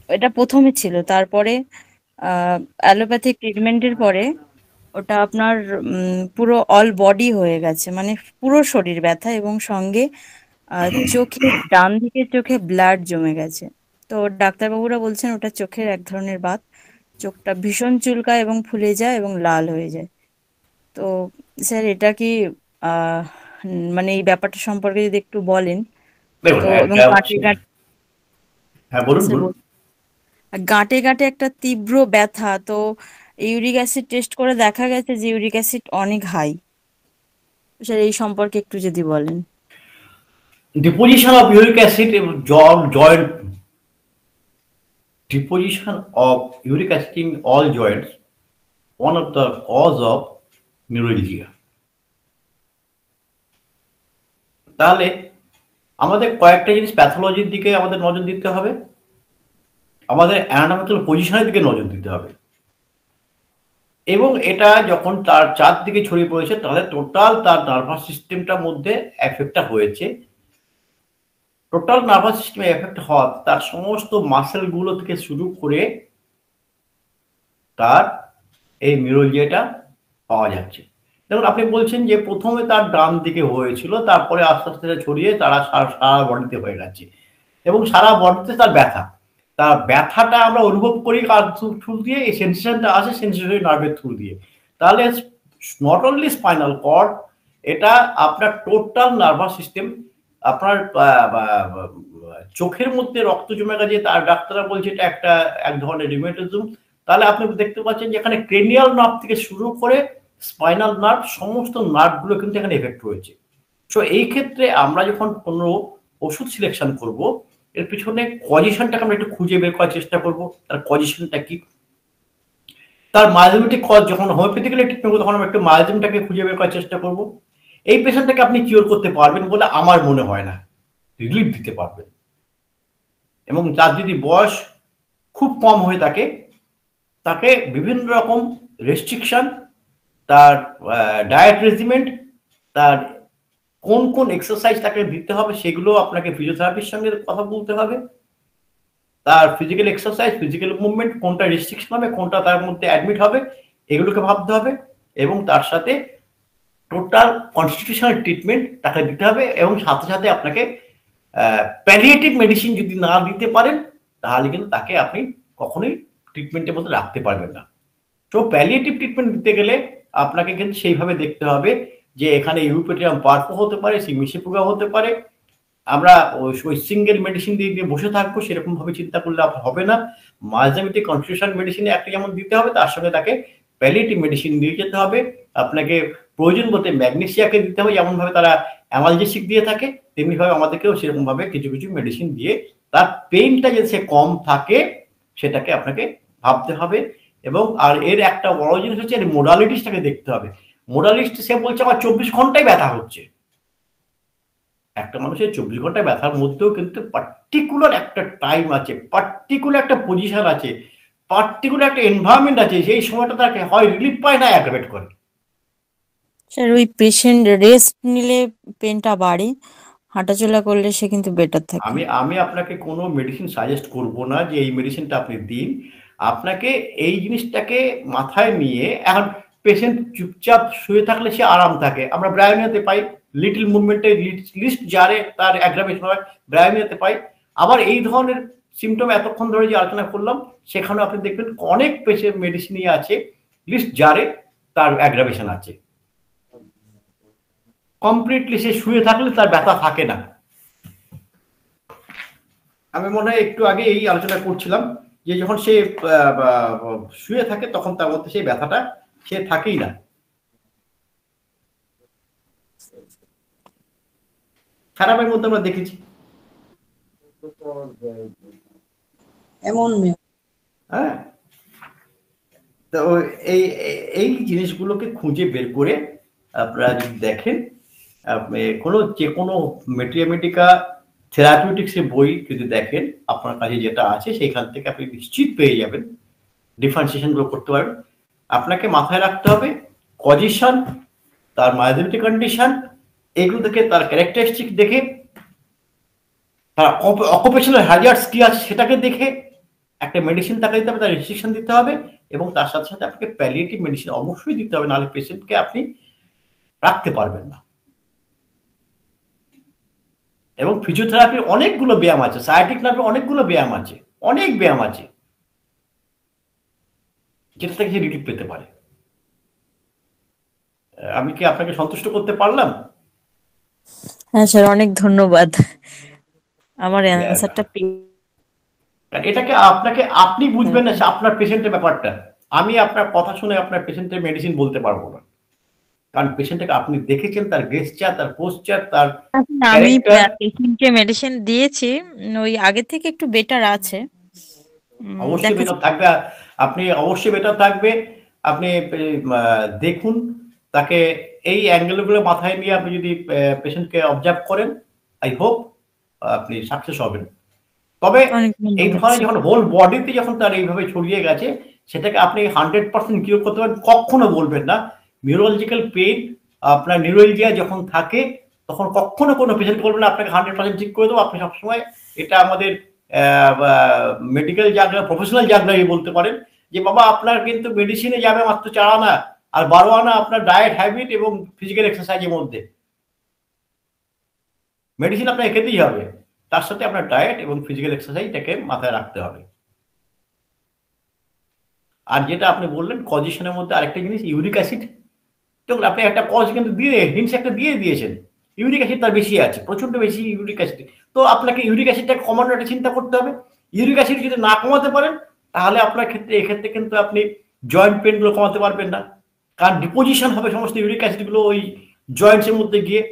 এটা প্রথমে ছিল, তারপরে অ্যালোপ্যাথিক ট্রিটমেন্টের পরে ওটা আপনার পুরো অল বডি হয়ে গেছে, মানে পুরো শরীর ব্যথা, এবং সঙ্গে চোখে, ডান দিকের চোখে ব্লাড জমে গেছে। তো ডাক্তারবাবুরা বলছেন ওটা চোখের এক ধরনের বাত, চোখটা ভীষণ চুলকায় এবং ফুলে যায় এবং লাল হয়ে যায়। তো স্যার এটা কি আহ মানে এই ব্যাপারটা সম্পর্কে যদি একটু বলেন। দেখুন তো এবং একটা গাঁটে গাঁটে, হ্যাঁ বলুন স্যার বলুন। আর গাঁটে গাঁটে একটা তীব্র ব্যথা, তো ইউরিক অ্যাসিড টেস্ট করে দেখা গেছে যে ইউরিক অ্যাসিড অনেক হাই। স্যার এই সম্পর্কে একটু যদি বলেন। ডিপোজিশন অফ ইউরিক অ্যাসিড এবং joint deposition of uric acid in all joints, one of the cause of neuralgia. তাহলে আমাদের কয়েকটা জিনিস প্যাথোলজির দিকে আমাদের নজর দিতে হবে, আমাদের অ্যানাটমিক্যাল পজিশনের দিকে নজর দিতে হবে, এবং এটা যখন তার চারদিকে ছড়িয়ে পড়েছে তাহলে টোটাল তার নার্ভাস সিস্টেমটার মধ্যে এফেক্টটা হয়েছে। টোটাল নার্ভাস সিস্টেমে এফেক্ট হওয়া তার সমস্ত মাসেলগুলো থেকে শুরু করে তার এই নিউরোলজিয়াটা পাওয়া যাচ্ছে। যেমন আপনি বলছেন যে প্রথমে তার ডান দিকে হয়েছিল, তারপরে আস্তে আস্তে ছড়িয়ে তারা সারা বডিতে হয়ে গেছে এবং সারা বডিতে তার ব্যথা। তার ব্যথাটা আমরা অনুভব করি কার থ্রু দিয়ে, এই সেন্সেশনটা আসে সেন্সেশনারি নার্ভের থ্রু দিয়ে। তাহলে নট অনলি স্পাইনাল কর্ড, এটা আপনার টোটাল নার্ভাস সিস্টেম। আপনার চোখের মধ্যে রক্ত জমে গেছে, তার ডাক্তাররা বলছে এটা এক ধরনের রিউমেটিজম। তাহলে আপনি দেখতে পাচ্ছেন যে এখানে ক্রেনিয়াল নার্ভ থেকে শুরু করে স্পাইনাল নার্ভ, সমস্ত নার্ভগুলো কিন্তু এখানে এফেক্ট হয়েছে। সো এই ক্ষেত্রে আমরা যখন কোনো ওষুধ সিলেকশন করব, এর পিছনে কজিশনটাকে আমরা একটু খুঁজে বের করার চেষ্টা করব, তার কজিশনটা কি। তার মায়োজেমেটিক কজ, যখন হোমিওপ্যাথিক্যালি ট্রিটমেন্ট করবো তখন আমরা একটু মায়োজেমটাকে খুঁজে বের করার চেষ্টা করব। এই পেশেন্টটাকে আপনি কিওর করতে পারবেন বলে আমার মনে হয় না, রিলিফ দিতে পারবেন। এবং তার যদি বয়স খুব কম হয়ে থাকে, তাকে বিভিন্ন রকম রেস্ট্রিকশন, তার ডায়েট রেজিমেন্ট, তার কোন কোন এক্সারসাইজ তাকে দিতে হবে সেগুলো আপনাকে ফিজিওথেরাপির সঙ্গে কথা বলতে হবে। তার ফিজিক্যাল এক্সারসাইজ, ফিজিক্যাল মুভমেন্ট কোনটা রেস্ট্রিকশন হবে, কোনটা তার মধ্যে অ্যাডমিট হবে, এগুলোকে ভাবতে হবে। এবং তার সাথে টোটাল কনস্টিটিউশনাল ট্রিটমেন্ট তাকে দিতে হবে। এবং সাথে সাথে আপনাকে প্যালিয়েটিভ মেডিসিন যদি না দিতে পারেন তাহলে কিন্তু তাকে আপনি কখনোই ট্রিটমেন্টের মধ্যে রাখতে পারবেন না। তো প্যালিয়েটিভ ট্রিটমেন্ট দিতে গেলে আপনাকে কিন্তু সেইভাবে দেখতে হবে যে এখানে ইউপিটিয়াম পার্পো হতে পারে, সিমিসিপুগা হতে পারে। আমরা ওই সিঙ্গেল মেডিসিন দিয়ে বসে থাকবো সেরকম ভাবে চিন্তা করলে হবে না। মাঝামাঝি কনস্টিটিউশন মেডিসিনে একটা যেমন দিতে হবে, তার সঙ্গে তাকে প্যালিয়েটিভ মেডিসিন দিয়ে যেতে হবে। আপনাকে প্রয়োজন বলতে ম্যাগনেসিয়াকে দিতে হবে, যেমন ভাবে তারা অ্যামালজেসিক দিয়ে থাকে তেমনি ভাবে আমাদেরকেও সেরকম ভাবে কিছু কিছু মেডিসিন দিয়ে তার পেইনটা যদি সে কম থাকে সেটাকে আপনাকে ভাবতে হবে। এবং আর এর একটা বড় জিনিস হচ্ছে এর মোডালিটিসটাকে দেখতে হবে। মোডালিস্ট সে বলছে আমার 24 ঘন্টায় ব্যথা হচ্ছে। একটা মানুষের 24 ঘন্টায় ব্যথার মধ্যেও কিন্তু পার্টিকুলার একটা টাইম আছে, পার্টিকুলার একটা পজিশন আছে, পার্টিকুলার একটা এনভায়রনমেন্ট আছে, সেই সময়টা তাকে হয় রিলিফ পায় না অ্যাগ্রাভেট করে। স্যার ওই পেশেন্ট রেস্ট নিলে পেনটা বাড়ে, হাঁটাচলা করলে সে কিন্তু বেটার থাকে। আমি আপনাকে কোনো মেডিসিন সাজেস্ট করব না যে এই মেডিসিনটা আপনি দিন। আপনাকে এই জিনিসটাকে মাথায় নিয়ে, এখন পেশেন্ট চুপচাপ শুয়ে থাকলে সে আরাম থাকে, আমরা ব্রায়োনিয়াতে পাই। লিটল মুভমেন্টে লিস্ট জারে তার অ্যাগ্রাভেশন হয়, ব্রায়োনিয়াতে পাই। আবার এই ধরনের সিমটম এতক্ষণ ধরে যে আলোচনা করলাম সেখানেও আপনি দেখবেন অনেক পেশেন্ট মেডিসিনই আছে লিস্ট জারে তার অ্যাগ্রাভেশন আছে। কমপ্লিটলি সে শুয়ে থাকলে তার ব্যথা থাকে না। আমি মনে হয় একটু আগে এই আলোচনা করছিলাম যে যখন সে শুয়ে থাকে তখন তার মধ্যে সেই ব্যথাটা সে থাকেই না। খারাপের মধ্যে আমরা দেখেছি এমন হ্যাঁ। তো এই এই জিনিসগুলোকে খুঁজে বের করে আপনারা যদি দেখেন, যে কোনো মেটিয়ামেটিকা থেরাপিউটিক্সের বই যদি দেখেন, আপনার কাছে যেটা আছে সেইখান থেকে আপনি নিশ্চিত পেয়ে যাবেন, ডিফারেন্সিয়েশনগুলো করতে পারবেন। আপনাকে মাথায় রাখতে হবে কজিশন, তার মায়োজেমেটিক কন্ডিশন, এগুলো থেকে তার ক্যারেক্টারিস্টিক দেখে, তার অকুপেশনাল হ্যাজার্ডস কি আছে সেটাকে দেখে একটা মেডিসিন তাকে দিতে হবে, তার রেস্ট্রিকশন দিতে হবে। এবং তার সাথে সাথে আপনাকে প্যালিয়েটিভ মেডিসিন অবশ্যই দিতে হবে, নাহলে পেশেন্টকে আপনি রাখতে পারবেন না। এবং ফিজিওথেরাপির অনেকগুলো ব্যায়াম আছে, সায়াটিক নার্ভের অনেকগুলো ব্যায়াম আছে, অনেক ব্যায়াম আছে যেটা থেকে সে রিলিফ পেতে পারে। আমি কি আপনাকে সন্তুষ্ট করতে পারলাম? হ্যাঁ স্যার, অনেক ধন্যবাদ আমার অ্যান্সারটা পেয়ে। এটাকে আপনাকে আপনি বুঝবেন না, আপনার পেশেন্টের ব্যাপারটা। আমি আপনার কথা শুনে আপনার পেশেন্টের মেডিসিন বলতে পারবো না, কারণ পেশেন্টটাকে আপনি দেখেছেন, তার গেস্টার, তার পোস্টার, তার আমি ক্যারেক্টার। পেশেন্টকে মেডিসিন দিয়েছি, ওই আগের থেকে একটু বেটার আছে। অবশ্যই দেখা বেটার থাকবে, আপনি অবশ্যই বেটার থাকবে। আপনি দেখুন তাকে, এই অ্যাঙ্গেলগুলো মাথায় নিয়ে আপনি যদি পেশেন্টকে অবজার্ভ করেন, আই হোপ আপনি সাকসেস হবেন। তবে অনেক এই ধন্যবাদ ধরনের স্যার। যখন হোল বডিতে যখন তার এইভাবে ছড়িয়ে গেছে, সেটাকে আপনি 100% কিউর করতে পারেন কখনো বলবেন না। নিউরোলজিক্যাল পেইন, আপনার নিউরোলজিয়া যখন থাকে, তখন কখনো কোনো পেশেন্ট বলবেন না আপনাকে 100% ঠিক করে দেবো। আপনি সবসময়, এটা আমাদের মেডিকেল জাগরা, প্রফেশনাল জাগরাই বলতে পারেন, যে বাবা আপনার কিন্তু মেডিসিনে যাবে মাত্র 4 আনা, আর 12 আনা আপনার ডায়েট হ্যাবিট এবং ফিজিক্যাল এক্সারসাইজের মধ্যে। মেডিসিন আপনাকে খেতেই হবে, তার সাথে আপনার ডায়েট এবং ফিজিক্যাল এক্সারসাইজটাকে মাথায় রাখতে হবে। আর যেটা আপনি বললেন কজেশনের মধ্যে আরেকটা জিনিস, ইউরিক অ্যাসিড, দেখুন আপনি একটা কজ কিন্তু হিন্টস একটা দিয়ে দিয়েছেন। ইউরিক অ্যাসিড তার বেশি আছে, প্রচন্ড বেশি ইউরিক অ্যাসিড। তো আপনাকে ইউরিক অ্যাসিডটা কমানোর একটা চিন্তা করতে হবে। ইউরিক অ্যাসিড যদি না কমাতে পারেন, তাহলে আপনার ক্ষেত্রে, এক্ষেত্রে কিন্তু আপনি জয়েন্ট পেনগুলো কমাতে পারবেন না, কারণ ডিপোজিশন হবে সমস্ত ইউরিক অ্যাসিডগুলো ওই জয়েন্টসের মধ্যে গিয়ে।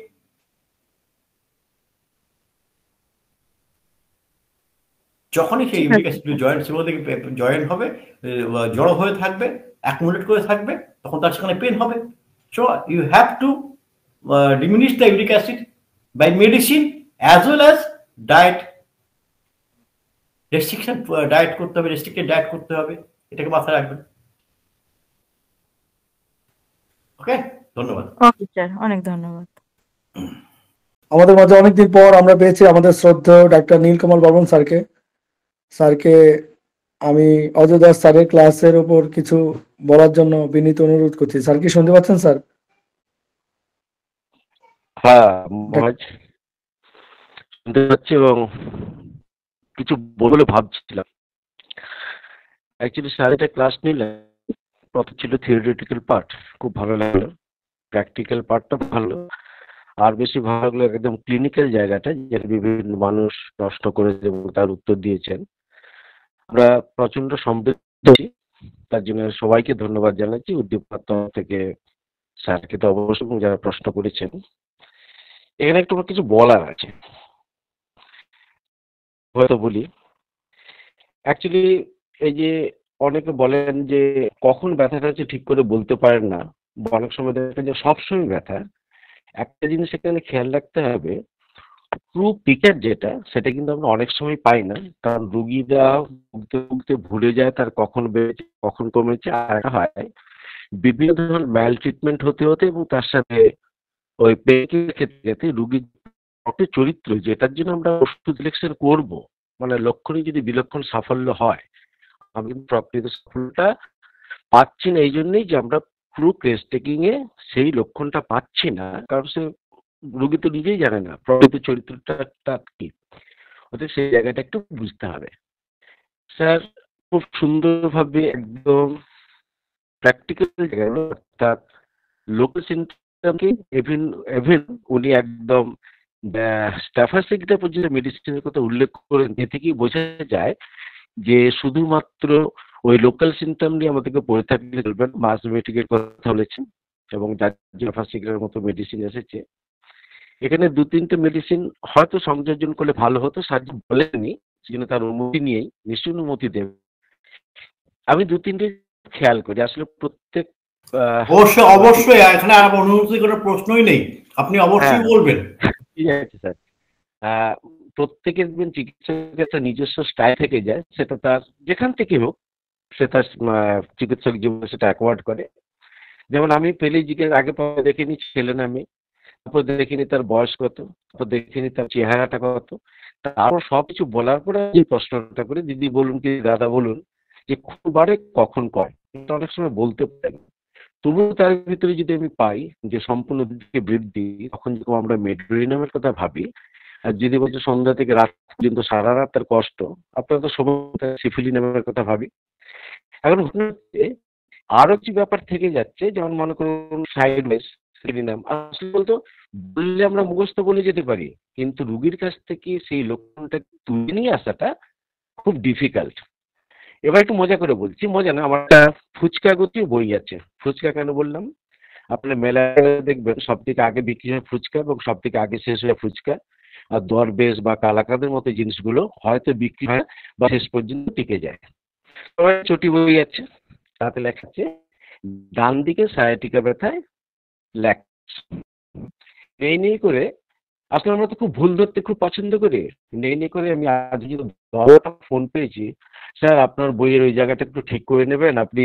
যখনই সেই ঠিক ইউরিক আছে। অ্যাসিড জয়েন্টসের মধ্যে জয়েন্ট হবে, জড়ো হয়ে থাকবে, অ্যাকুমুলেট করে থাকবে, তখন তার সেখানে পেন হবে। So you have to diminish the uric acid by medicine as well as diet restriction, diet করতে হবে, রেস্ট্রিক্টেড ডায়েট করতে হবে, এটাকে মাথায় রাখবেন। ওকে, ধন্যবাদ। ওকে স্যার, অনেক ধন্যবাদ। আমাদের মাঝে অনেকদিন পর আমরা পেয়েছি আমাদের শ্রদ্ধেয় ডাক্তার নীলকমল বর্মন স্যারকে। স্যারকে আমি অজয় দাস স্যারের ক্লাসের উপর কিছু বলার জন্য বিনীত অনুরোধ করছি। স্যার কি শুনতে পাচ্ছেন স্যার? হ্যাঁ মহারাজ, শুনতে পাচ্ছি এবং কিছু বলে ভাবছিলাম। অ্যাকচুয়ালি স্যার এটা ক্লাস নিলে, প্রথম ছিল থিওরিটিক্যাল পার্ট, খুব ভালো লাগলো। প্র্যাকটিক্যাল পার্টটা ভালো, আর বেশি ভালো লাগলো একদম ক্লিনিক্যাল জায়গাটা, যেটা বিভিন্ন মানুষ প্রশ্ন করেছে এবং তার উত্তর দিয়েছেন। আমরা প্রচন্ড সমৃদ্ধ, তার জন্য সবাইকে ধন্যবাদ জানাচ্ছি, উদ্দীপনার তরফ থেকে স্যারকে তো অবশ্যই, এবং যারা প্রশ্ন করেছেন। এখানে একটু আমার কিছু বলার আছে, হয়তো বলি। অ্যাকচুয়ালি এই যে অনেকে বলেন যে কখন ব্যথাটা হচ্ছে ঠিক করে বলতে পারেন না, বা অনেক সময় দেখেন যে সবসময় ব্যথা। একটা জিনিস এখানে খেয়াল রাখতে হবে, ট্রু পিকচার যেটা, সেটা কিন্তু আমরা অনেক সময় পাই না, কারণ রুগীরা ভুগতে ভুগতে ভুলে যায় তার কখন বেড়েছে কখন কমেছে। আর হয় বিভিন্ন ধরনের ম্যাল ট্রিটমেন্ট হতে হতে, এবং তার সাথে ওই পেনের ক্ষেত্রে রুগীর চরিত্র, যেটার জন্য আমরা ওষুধ সিলেকশন করব, মানে লক্ষণে যদি বিলক্ষণ সাফল্য হয়, আমি কিন্তু প্রকৃত সাফল্যটা পাচ্ছি না এই জন্যই যে আমরা পুরো কেস টেকিং এ সেই লক্ষণটা পাচ্ছি না, কারণ সে রুগী তো নিজেই জানে না প্রকৃত চরিত্রটা কি। অর্থাৎ সেই জায়গাটা একটু বুঝতে হবে। স্যার খুব সুন্দরভাবে একদম প্র্যাকটিক্যাল জায়গায়, অর্থাৎ লোকাল সিমটমকে এভেন উনি একদম স্ট্যাফাসিকটা পর্যন্ত মেডিসিনের কথা উল্লেখ করেন। এ থেকেই বোঝা যায় যে শুধুমাত্র ওই লোকাল সিমটম নিয়ে আমাদেরকে পড়ে থাকলে চলবে না। মাসমেটিকের কথা বলেছেন, এবং স্ট্যাফাসিকের মতো মেডিসিন এসেছে। এখানে 2-3টে মেডিসিন হয়তো সংযোজন করলে ভালো হতো, স্যার বলেননি, সেজন্য তার অনুমতি নিয়েই নিশ্চয়ই অনুমতি দেবে। আমি 2-3টে খেয়াল করি, আসলে প্রত্যেক অবশ্যই অবশ্যই, এখানে আর অনুমতি কোনো প্রশ্নই নেই, আপনি অবশ্যই বলবেন। ঠিক আছে স্যার। প্রত্যেকের চিকিৎসকের একটা নিজস্ব স্টাইল থেকে যায়, সেটা তার যেখান থেকে হোক, সে তার চিকিৎসক জীবনে সেটা অ্যাকোয়ার্ড করে। যেমন আমি পেলিজিকের আগে পরে দেখিনি ছেলে না মেয়ে, তারপর দেখিনি তার বয়স কত, তারপর দেখিনি তার চেহারাটা কত, তারপর সবকিছু বলার পরে যে প্রশ্নটা করে, দিদি বলুন কি দাদা বলুন যে বারে কখন করে, এটা অনেক সময় বলতে পারি। তবুও তার ভিতরে যদি আমি পাই যে সম্পূর্ণ দিকে বৃদ্ধি, তখন যখন আমরা মেডোরিনামের কথা ভাবি, আর যদি বলছে সন্ধ্যা থেকে রাত পর্যন্ত সারা রাত তার কষ্ট, আপনারা তো সময় সিফিলিনামের কথা ভাবি। এখন হচ্ছে আরো কিছু ব্যাপার থেকে যাচ্ছে, যেমন মনে করুন সাইড ওয়েজ নাম আসলে বলতো বললে আমরা মুখস্থ বলে যেতে পারি, কিন্তু রুগীর কাছ থেকে সেই লক্ষণটা তুলে নিয়ে আসাটা খুব ডিফিকাল্ট। এবার একটু মজা করে বলছি, মজা না, আমার একটা ফুচকা গতি বই আছে। ফুচকা কেন বললাম, আপনার মেলায় দেখবেন সব থেকে আগে বিক্রি হয় ফুচকা এবং সব থেকে আগে শেষ হয় ফুচকা। আর দরবেশ বা কালাকাদের মতো জিনিসগুলো হয়তো বিক্রি হয় বা শেষ পর্যন্ত টিকে যায়। চটি বই আছে, তাতে লেখা আছে ডান দিকে সায়াটিকা ব্যথায় এই নিয়ে করে আসলে আমরা তো খুব ভুল ধরতে খুব পছন্দ করি। এই নিয়ে করে আমি আজ যে 10টা ফোন পেয়েছি, স্যার আপনার বইয়ের ওই জায়গাটা একটু ঠিক করে নেবেন, আপনি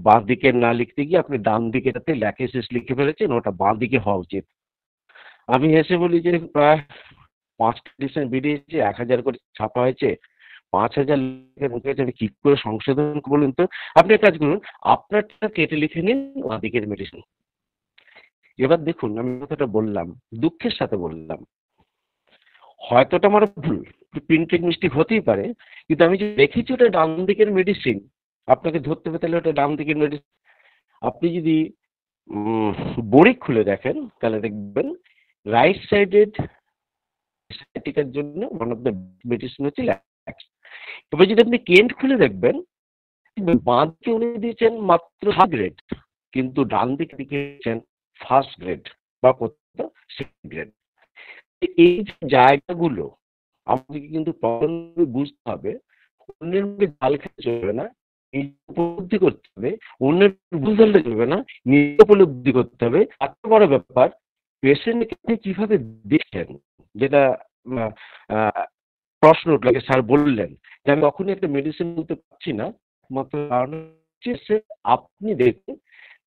বাঁ দিকে না লিখতে গিয়ে আপনি ডান দিকেটাতে লেখে শেষ লিখে ফেলেছেন, ওটা বাঁ দিকে হওয়া উচিত। আমি এসে বলি যে প্রায় 5টা এডিশন বেরিয়েছে, 1000 করে ছাপা হয়েছে, 5000 লিখে আমি কি করে সংশোধন বলুন তো। আপনি এক কাজ করুন, আপনারটা কেটে লিখে নিন বাঁ দিকের মেডিসিন। এবার দেখুন আমি কথাটা বললাম, দুঃখের সাথে বললাম, হয়তো এটা আমার ভুল, প্রিন্টিং মিস্টেক হতেই পারে, কিন্তু আমি যে দেখেছি ওটা ডান দিকের মেডিসিন, আপনাকে ধরতে হবে তাহলে ওটা ডান দিকের মেডিসিন। আপনি যদি বড়ি খুলে দেখেন তাহলে দেখবেন রাইট সাইডেড সাইটিকার জন্য ওয়ান অফ দ্য মেডিসিন হচ্ছে ল্যাক্স। এবার যদি আপনি কেন্ট খুলে দেখবেন, বাঁ দিকে উনি দিয়েছেন মাত্র 7 গ্রেড, কিন্তু ডান দিকে দিয়েছেন ফার্স্ট গ্রেড বা কোথাও সেকেন্ড গ্রেড। এই জায়গাগুলো আমাদেরকে কিন্তু বুঝতে হবে, অন্যের মুখে জাল খেতে চলবে না, উপলব্ধি করতে হবে, অন্যের ভুল ধরলে চলবে না, নিজে উপলব্ধি করতে হবে। এত বড় ব্যাপার, পেশেন্টকে আপনি কিভাবে দেখছেন, যেটা প্রশ্ন উঠল, স্যার বললেন যে আমি তখনই একটা মেডিসিন বলতে পারছি না, একমাত্র কারণ হচ্ছে আপনি দেখুন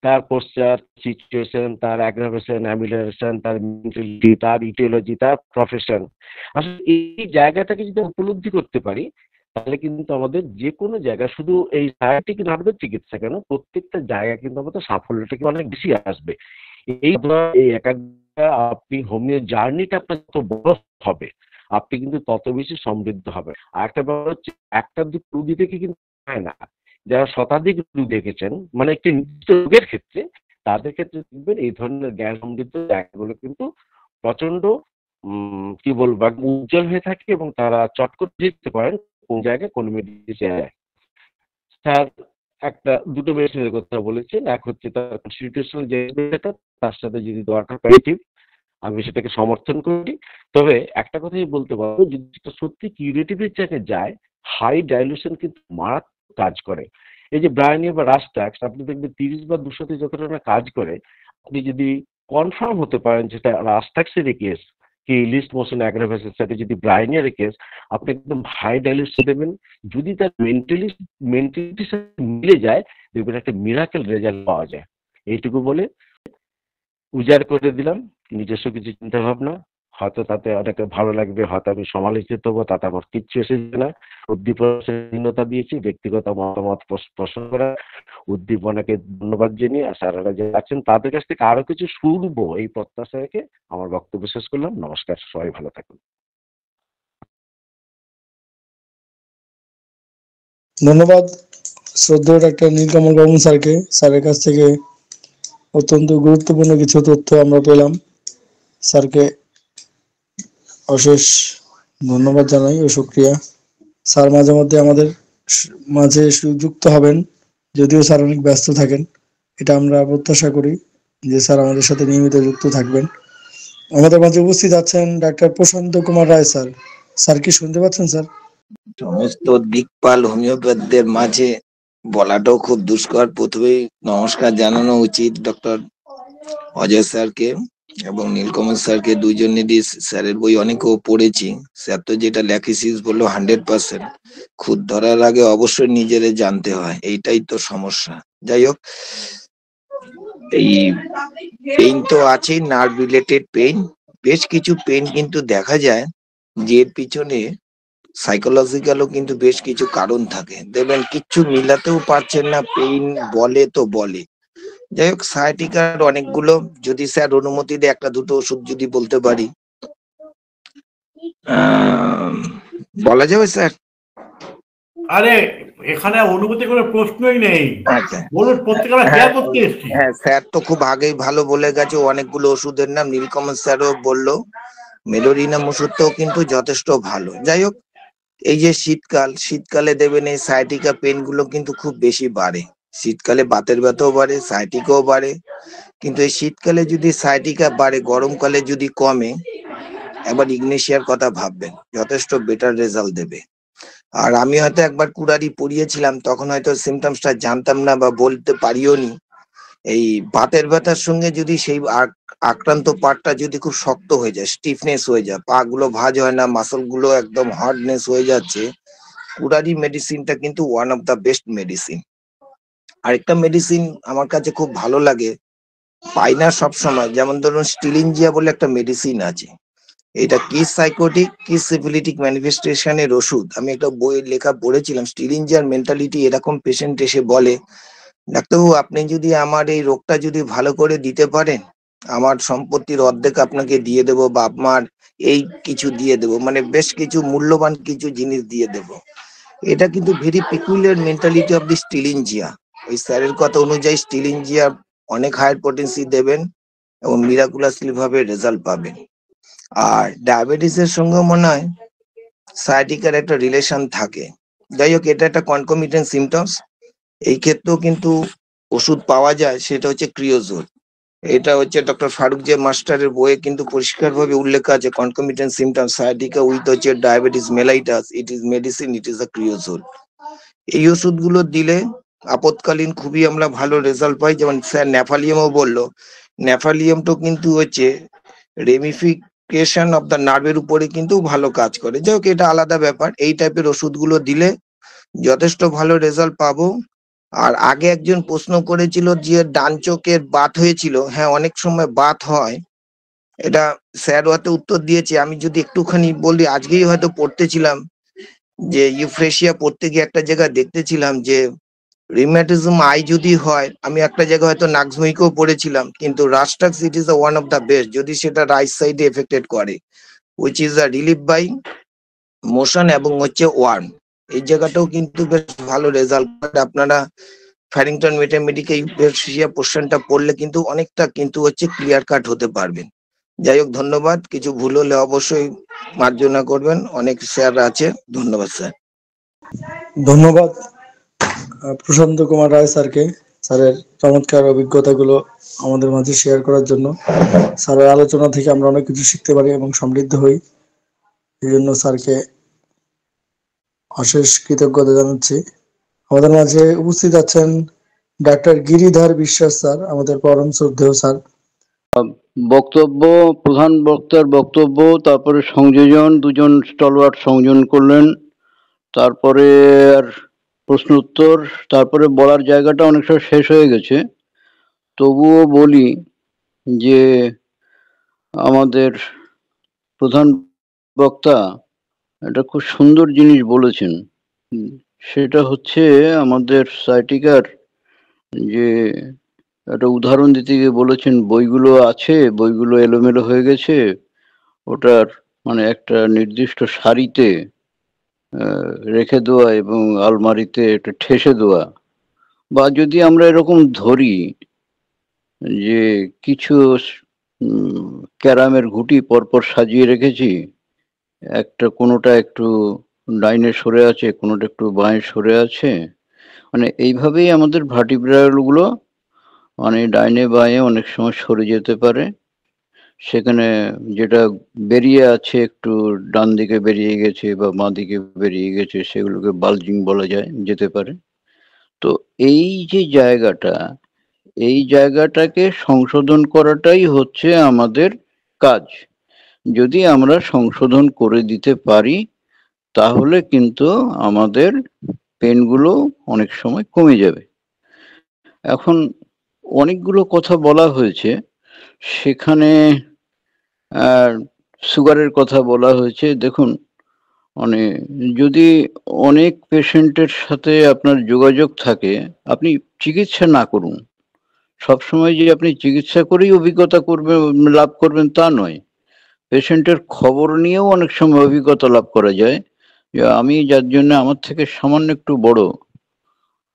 তার পোস্টার, সিচুয়েশন, তার অ্যাগ্রাভেশন, অ্যামিলারেশন, তার মেন্টালিটি, তার ইটিওলজি, তার প্রফেশন। আসলে এই জায়গাটাকে যদি উপলব্ধি করতে পারি তাহলে কিন্তু আমাদের যে কোনো জায়গা, শুধু এই সায়াটিক নার্ভের চিকিৎসা কেন, প্রত্যেকটা জায়গা কিন্তু আমাদের সাফল্যটা কিন্তু অনেক বেশি আসবে। এই এক একটা আপনি হোমিও জার্নিটা আপনার যত বড় হবে, আপনি কিন্তু তত বেশি সমৃদ্ধ হবে। আর একটা ব্যাপার হচ্ছে, একটা দুটো রুগী থেকে কিন্তু হয় না, যারা শতাধিক রোগ দেখেছেন, মানে একটি নির্দিষ্ট রোগের ক্ষেত্রে, তাদের ক্ষেত্রে দেখবেন এই ধরনের জ্ঞান সমৃদ্ধ জায়গাগুলো কিন্তু প্রচন্ড কি বলবো উজ্জ্বল হয়ে থাকে এবং তারা চট করে দেখতে পারেন কোন জায়গায় কোন মেডিসিন। স্যার একটা দুটো মেডিসিনের কথা বলেছেন, এক হচ্ছে তার কনস্টিটিউশনাল যে তার সাথে যদি দরকার প্যারেটিভ, আমি সেটাকে সমর্থন করি। তবে একটা কথাই বলতে পারবো, যদি সত্যি কিউরেটিভের জায়গায় যায়, হাই ডাইলুশন কিন্তু মারাত্মক কাজ করে। এই যে ব্রায়োনিয়া বা রাস্টাক্স, আপনি দেখবেন 30 বা 200তে যতটা কাজ করে, আপনি যদি কনফার্ম হতে পারেন যেটা রাস্টাক্সের কেস কি লিস্ট মোশন অ্যাগ্রাভেশনের সাথে যদি ব্রায়োনিয়ার কেস, আপনি একদম হাই ডাইলুশন দেবেন। যদি তার মেন্টালিটির সাথে মিলে যায়, দেখবেন একটা মিরাকেল রেজাল্ট পাওয়া যায়। এইটুকু বলে উজাড় করে দিলাম নিজস্ব কিছু চিন্তা ভাবনা, হয়তো তাতে অনেকে ভালো লাগবে, হয়তো আমি সমালোচিত হবো, তাতে আমার কিচ্ছু এসেছে না। উদ্দীপনা দিয়েছি, ব্যক্তিগত মতামত প্রশ্ন করা, উদ্দীপনাকে ধন্যবাদ জানিয়ে স্যারেরা যে আছেন তাদের কাছ থেকে আরো কিছু শুনবো এই প্রত্যাশা রেখে আমার বক্তব্য শেষ করলাম। নমস্কার, সবাই ভালো থাকুন। ধন্যবাদ শ্রদ্ধেয় ডাক্তার নীলকমল বর্মন স্যারকে। স্যারের কাছ থেকে অত্যন্ত গুরুত্বপূর্ণ কিছু তথ্য আমরা পেলাম। স্যারকে অশেষ ধন্যবাদ জানাই ও শুকরিয়া। স্যার মাঝে মধ্যে আমাদের মাঝে যুক্ত হবেন, যদিও স্যার অনেক ব্যস্ত থাকেন। এটা আমরা প্রত্যাশা করি যে স্যার আমাদের সাথে নিয়মিত যুক্ত থাকবেন। আমাদের মাঝে উপস্থিত আছেন ডাক্তার প্রশান্ত কুমার রায় স্যার। স্যার কি শুনতে পাচ্ছেন স্যার? সমস্ত দিকপাল হোমিওপ্যাথদের মাঝে বলাটাও খুব দুষ্কর। প্রথমেই নমস্কার জানানো উচিত ডক্টর অজয় স্যারকে এবং নীলকমল স্যারকে। দুইজনেরই স্যারের বই অনেকেও পড়েছি। স্যার তো যেটা ল্যাকিসিস বললো 100%, খুদ ধরার আগে অবশ্যই নিজেরে জানতে হয়, এইটাই তো সমস্যা। যাই হোক, এই পেইন তো আছেই, নার্ভ রিলেটেড পেইন, বেশ কিছু পেইন কিন্তু দেখা যায় যে এর পিছনে সাইকোলজিক্যালও কিন্তু বেশ কিছু কারণ থাকে। দেখবেন কিচ্ছু মিলাতেও পারছেন না, পেইন বলে তো বলে। যাই হোক, সায়াটিকার অনেকগুলো, যদি স্যার অনুমতি দেয় একটা দুটো ওষুধ যদি বলতে পারি, বলা যাবে স্যার? আরে এখানে অনুভূতি কোনো প্রশ্নই নেই, আচ্ছা, বলুন, প্রত্যেকে আমরা হ্যাঁ শেয়ার করতে এসেছি। হ্যাঁ, স্যার তো খুব আগেই ভালো বলে গেছে, অনেকগুলো ওষুধের নাম নীলকমল স্যারও বললো, মেলোরিনাম ওষুধটাও কিন্তু যথেষ্ট ভালো। যাই হোক, এই যে শীতকালে দেবেন এই সায়াটিকা পেন গুলো কিন্তু খুব বেশি বাড়ে। শীতকালে বাতের ব্যথাও বাড়ে, সায়াটিকাও বাড়ে, কিন্তু এই শীতকালে যদি সায়াটিকা বাড়ে, গরমকালে যদি কমে, একবার ইগনেশিয়ার কথা ভাববেন, যথেষ্ট বেটার রেজাল্ট দেবে। আর আমি হয়তো একবার কুড়ারি পড়িয়েছিলাম, তখন হয়তো সিমটমসটা জানতাম না বা বলতে পারিও নি। এই বাতের ব্যথার সঙ্গে যদি সেই আক্রান্ত পার্টটা যদি খুব শক্ত হয়ে যায়, স্টিফনেস হয়ে যায়, পা গুলো ভাঁজ হয় না, মাসল গুলো একদম হার্ডনেস হয়ে যাচ্ছে, কুড়ারি মেডিসিনটা কিন্তু one of the best medicine. আরেকটা মেডিসিন আমার কাছে খুব ভালো লাগে, পাই না সবসময়, যেমন ধরুন স্টিলিনজিয়া বলে একটা মেডিসিন আছে। এটা কিস সাইকোটিক, কিস সিফিলিটিক ম্যানিফেস্টেশনের ওষুধ। আমি একটা বইয়ের লেখা পড়েছিলাম, স্টিলিনজিয়ার মেন্টালিটি এরকম, পেশেন্ট এসে বলে, ডাক্তারবাবু আপনি যদি আমার এই রোগটা যদি ভালো করে দিতে পারেন, আমার সম্পত্তির অর্ধেক আপনাকে দিয়ে দেবো, বা আপনার এই কিছু দিয়ে দেবো, মানে বেশ কিছু মূল্যবান কিছু জিনিস দিয়ে দেবো। এটা কিন্তু very peculiar mentality of the stillingia. ওই স্যারের কথা অনুযায়ী স্টিলিনজিয়া অনেক হায়ার পটেন্সি দেবেন এবং মিরাকুলাসলি ভাবে রেজাল্ট পাবেন। আর ডায়াবেটিসের সঙ্গে মনে হয় সায়াটিকার একটা রিলেশন থাকে। যাই হোক, এটা একটা কনকমিটেন্ট সিমটমস। এই ক্ষেত্রেও কিন্তু ওষুধ পাওয়া যায়, সেটা হচ্ছে ক্রিওজোল। এটা হচ্ছে ডক্টর ফারুক জে মাস্টারের বইয়ে কিন্তু পরিষ্কারভাবে উল্লেখ আছে, কনকমিটেন্ট সিমটমস সায়াটিকা উইথ হচ্ছে diabetes mellitus, it is medicine, it is a creosol. এই ওষুধগুলো দিলে আপৎকালীন খুবই আমরা ভালো রেজাল্ট পাই। যেমন স্যার ন্যাফালিয়ামও বললো, ন্যাফালিয়ামটাও কিন্তু হচ্ছে রেমিফিকেশন অফ দ্য নার্ভের উপরে কিন্তু ভালো কাজ করে। যাই হোক, এটা আলাদা ব্যাপার। এই টাইপের ওষুধগুলো দিলে যথেষ্ট ভালো রেজাল্ট পাবো। আর আগে একজন প্রশ্ন করেছিল যে ডান চোখের বাত হয়েছিল, হ্যাঁ অনেক সময় বাত হয়, এটা স্যার হয়তো উত্তর দিয়েছে। আমি যদি একটুখানি বলি, আজকেই হয়তো পড়তেছিলাম যে ইউফ্রেশিয়া পড়তে গিয়ে একটা জায়গায় দেখতেছিলাম যে রিম্যাটিজম আই যদি হয়, আমি একটা জায়গায় হয়তো নাক্সমিকেও পড়েছিলাম, কিন্তু rhus tox it is one of the best যদি সেটা রাইট সাইডে এফেক্টেড করে, which is a relief by motion এবং হচ্ছে ওয়ার্ম। এই জায়গাটাও কিন্তু বেশ ভালো রেজাল্ট করে। আপনারা ফ্যারিংটন মেটামেডিকে ইউফ্রেশিয়া পোর্শনটা পড়লে কিন্তু অনেকটা কিন্তু হচ্ছে ক্লিয়ার কাট হতে পারবেন। যাই হোক, ধন্যবাদ। কিছু ভুল হলে অবশ্যই মার্জনা করবেন, অনেক স্যার আছে। ধন্যবাদ স্যার। ধন্যবাদ প্রশান্ত কুমার রায় স্যারকে, স্যারের চমৎকার অভিজ্ঞতাগুলো আমাদের মাঝে শেয়ার করার জন্য। স্যারের আলোচনা থেকে আমরা অনেক কিছু শিখতে পারি এবং সমৃদ্ধ হই, এই জন্য স্যারকে অশেষ কৃতজ্ঞতা জানাচ্ছি। আমাদের মাঝে উপস্থিত আছেন ডাক্তার গিরিধর বিশ্বাস স্যার, আমাদের পরম শ্রদ্ধেয় স্যার। বক্তব্য, প্রধান বক্তার বক্তব্য, তারপরে সংযোজন, দুজন স্টলওয়ার্ড সংযোজন করলেন, তারপরে আর প্রশ্ন উত্তর, তারপরে বলার জায়গাটা অনেক সময় শেষ হয়ে গেছে। তবুও বলি যে আমাদের প্রধান বক্তা একটা খুব সুন্দর জিনিস বলেছেন, সেটা হচ্ছে আমাদের সায়াটিকার যে একটা উদাহরণ দিতে গিয়ে বলেছেন, বইগুলো আছে, বইগুলো এলোমেলো হয়ে গেছে, ওটার মানে একটা নির্দিষ্ট সারিতে রেখে দেওয়া এবং আলমারিতে একটা ঠেসে দেওয়া। বা যদি আমরা এরকম ধরি যে কিছু ক্যারামের ঘুঁটি পরপর সাজিয়ে রেখেছি, একটা কোনোটা একটু ডাইনে সরে আছে, কোনোটা একটু বাঁয়ে সরে আছে, মানে এইভাবেই আমাদের ভার্টিব্রালগুলো মানে ডাইনে বাঁয়ে অনেক সময় সরে যেতে পারে। সেখানে যেটা বেরিয়ে আছে একটু ডান দিকে বেরিয়ে গেছে বা বাঁ দিকে বেরিয়ে গেছে, সেগুলোকে বালজিং বলা যায়, যেতে পারে। তো এই যে জায়গাটা, এই জায়গাটাকে সংশোধন করাটাই হচ্ছে আমাদের কাজ। যদি আমরা সংশোধন করে দিতে পারি তাহলে কিন্তু আমাদের পেনগুলো অনেক সময় কমে যাবে। এখন অনেকগুলো কথা বলা হয়েছে, সেখানে সুগারের কথা বলা হয়েছে। দেখুন, মানে যদি অনেক পেশেন্টের সাথে আপনার যোগাযোগ থাকে, আপনি চিকিৎসা না করুন, সবসময় যে আপনি চিকিৎসা করেই অভিজ্ঞতা করবেন, লাভ করবেন তা নয়। পেশেন্টের খবর নিয়েও অনেক সময় অভিজ্ঞতা লাভ করা যায়। যে আমি যার জন্য আমার থেকে সামান্য একটু বড়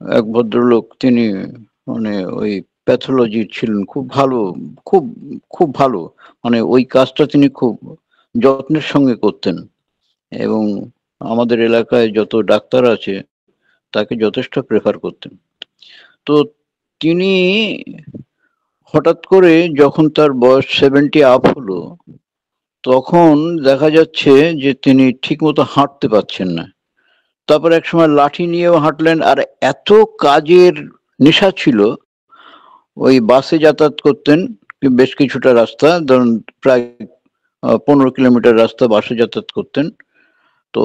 এক ভদ্রলোক, তিনি মানে ওই প্যাথোলজি ছিলেন, খুব ভালো, খুব খুব ভালো, মানে ওই কাজটা তিনি খুব যত্নের সঙ্গে করতেন এবং আমাদের এলাকায় যত ডাক্তার আছে তাকে যথেষ্ট প্রেফার করতেন। তো তিনি হঠাৎ করে যখন তার বয়স 70 আপ হলো, তখন দেখা যাচ্ছে যে তিনি ঠিকমতো হাঁটতে পারছেন না। তারপর এক সময় লাঠি নিয়েও হাঁটলেন, আর এত কাজের নেশা ছিল, ওই বাসে যাতায়াত করতেন বেশ কিছুটা রাস্তা, ধরুন প্রায় 15 কিলোমিটার রাস্তা বাসে যাতায়াত করতেন। তো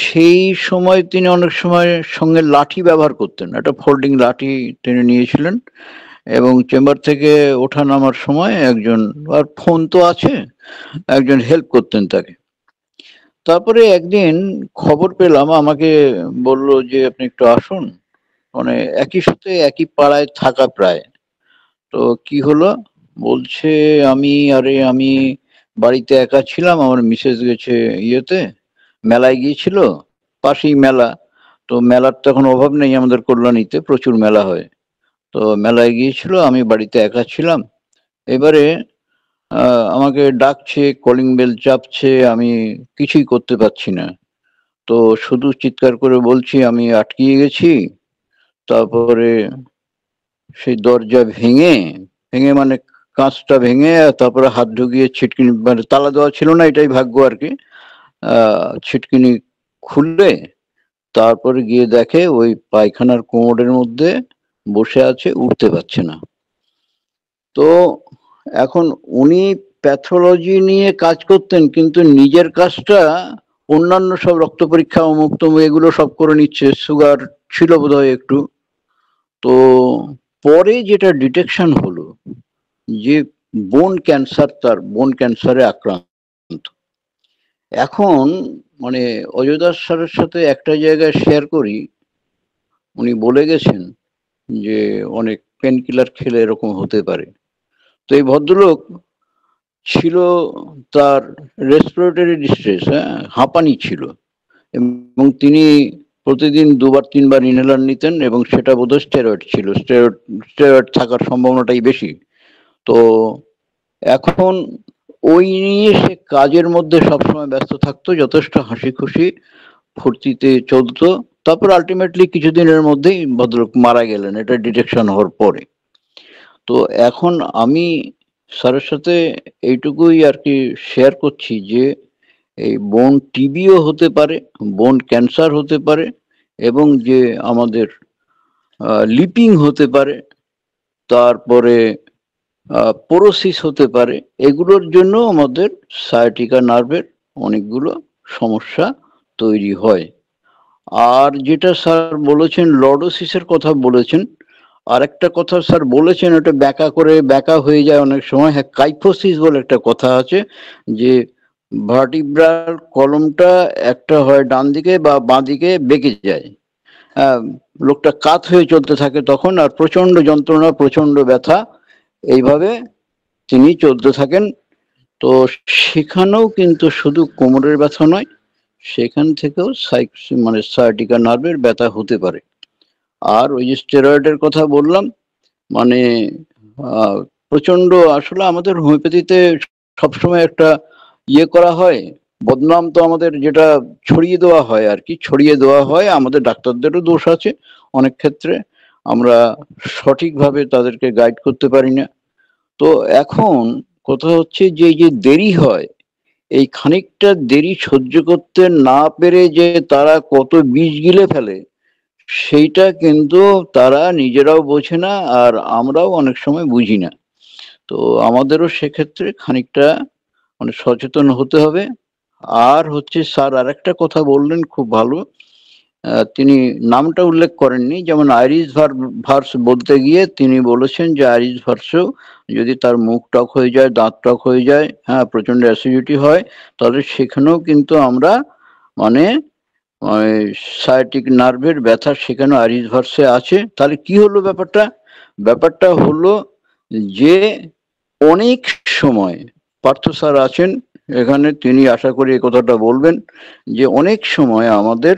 সেই সময় তিনি অনেক সময় সঙ্গে লাঠি ব্যবহার করতেন, একটা ফোল্ডিং লাঠি তিনি নিয়েছিলেন এবং চেম্বার থেকে ওঠা নামার সময় একজন, আর ফোন তো আছে, একজন হেল্প করতেন তাকে। তারপরে একদিন খবর পেলাম, আমাকে বলল যে আপনি একটু আসুন, মানে একই সাথে একই পাড়ায় থাকা প্রায়। তো কি হলো, বলছে আমি বাড়িতে একা ছিলাম, আমার মিসেস গেছে ইয়েতে, মেলায় গিয়েছিল, পাশেই মেলা, তো মেলার তো এখন অভাব নেই, আমাদের কল্যাণীতে প্রচুর মেলা হয়, তো মেলায় গিয়েছিল, আমি বাড়িতে একা ছিলাম। এবারে আমাকে ডাকছে, কলিং বেল চাপছে, আমি কিছুই করতে পারছি না, তো শুধু চিৎকার করে বলছি আমি আটকিয়ে গেছি। তারপরে সেই দরজা ভেঙে ভেঙে মানে কাঁচটা ভেঙে, তারপরে হাত ঢুকিয়ে ছিটকিনি, মানে তালা দেওয়া ছিল না, এটাই ভাগ্য আর কি, ছিটকিনি খুললে তারপরে গিয়ে দেখে ওই পায়খানার কোমরের মধ্যে বসে আছে, উঠতে পারছে না। তো এখন উনি প্যাথোলজি নিয়ে কাজ করতেন, কিন্তু নিজের কাজটা অন্যান্য সব রক্ত পরীক্ষা অমুক তমুক এগুলো সব করে নিচ্ছে, সুগার ছিল বোধহয় একটু। তো পরে যেটা ডিটেকশন হলো যে বোন ক্যান্সার, তার বোন ক্যান্সারে আক্রান্ত। এখন মানে অজয় দাস স্যারের সাথে একটা জায়গায় শেয়ার করি, উনি বলে গেছেন যে অনেক পেন কিলার খেলে এরকম হতে পারে। তো এই ভদ্রলোক ছিল, তার রেসপিরেটরি ডিস্ট্রেস, হাঁপানি ছিল, এবং তিনি প্রতিদিন 2-3 বার ইনহেলার নিতেন এবং সেটা বোধহয় স্টেরয়েড ছিল, স্টেরয়েড থাকার সম্ভাবনাটাই বেশি। তো এখন ওই নিয়ে সে কাজের মধ্যে সবসময় ব্যস্ত থাকতো, যথেষ্ট হাসি খুশি ফুর্তিতে চলতো। তারপর আলটিমেটলি কিছুদিনের মধ্যেই ভদ্রলোক মারা গেলেন, এটা ডিটেকশন হওয়ার পরে। তো এখন আমি স্যারের সাথে এইটুকুই আর কি শেয়ার করছি যে এই বোন টিবিও হতে পারে, বোন ক্যান্সার হতে পারে, এবং যে আমাদের লিপিং হতে পারে, তারপরে পোরোসিস হতে পারে, এগুলোর জন্য আমাদের সায়াটিকা নার্ভের অনেকগুলো সমস্যা তৈরি হয়। আর যেটা স্যার বলেছেন লর্ডোসিসের কথা বলেছেন, আর একটা কথা স্যার বলেছেন, ওটা ব্যাকা হয়ে যায় অনেক সময়, হ্যাঁ কাইফোসিস বলে একটা কথা আছে, যে ভার্টিব্রাল কলমটা একটা হয় ডান দিকে বা বাঁ দিকে বেঁকে যায়, লোকটা কাত হয়ে চলতে থাকে তখন, আর প্রচন্ড যন্ত্রণা, প্রচন্ড ব্যথা, এইভাবে তিনি চলতে থাকেন। তো সেখানেও কিন্তু শুধু কোমরের ব্যথা নয়, সেখান থেকেও মানে সায়াটিকা নার্ভের ব্যথা হতে পারে। আর ওই যে স্টেরয়েডের কথা বললাম, মানে প্রচন্ড, আসলে আমাদের হোমিওপ্যাথিতে সবসময় একটা ইয়ে করা হয়, বদনাম তো আমাদের যেটা ছড়িয়ে দেওয়া হয় আর কি, ছড়িয়ে দেওয়া হয়, আমাদের ডাক্তারদেরও দোষ আছে অনেক ক্ষেত্রে, আমরা সঠিকভাবে তাদেরকে গাইড করতে পারি না। তো এখন কথা হচ্ছে যে এই যে দেরি হয়, এই খানিকটা দেরি সহ্য করতে না পেরে যে তারা কত বিষ গিলে ফেলে, সেইটা কিন্তু তারা নিজেরাও বোঝে না, আর আমরাও অনেক সময় বুঝি না। তো আমাদেরও সেক্ষেত্রে খানিকটা মানে সচেতন হতে হবে। আর হচ্ছে স্যার আর একটা কথা বললেন খুব ভালো, তিনি নামটা উল্লেখ করেননি, যেমন আইরিশ ভার্স বলতে গিয়ে তিনি বলেছেন যে আইরিশ ভার্সেও যদি তার মুখ টক হয়ে যায়, দাঁত টক হয়ে যায়, হ্যাঁ প্রচন্ড অ্যাসিডিটি হয়, তাহলে সেখানেও কিন্তু আমরা মানে সায়াটিক নার্ভের ব্যথা সেখানে আইরিশ ভার্সে আছে। তাহলে কি হলো ব্যাপারটা হলো যে অনেক সময় পার্থ স্যার আছেন, এখানে তিনি আশা করি এই কথাটা বলবেন যে অনেক সময় আমাদের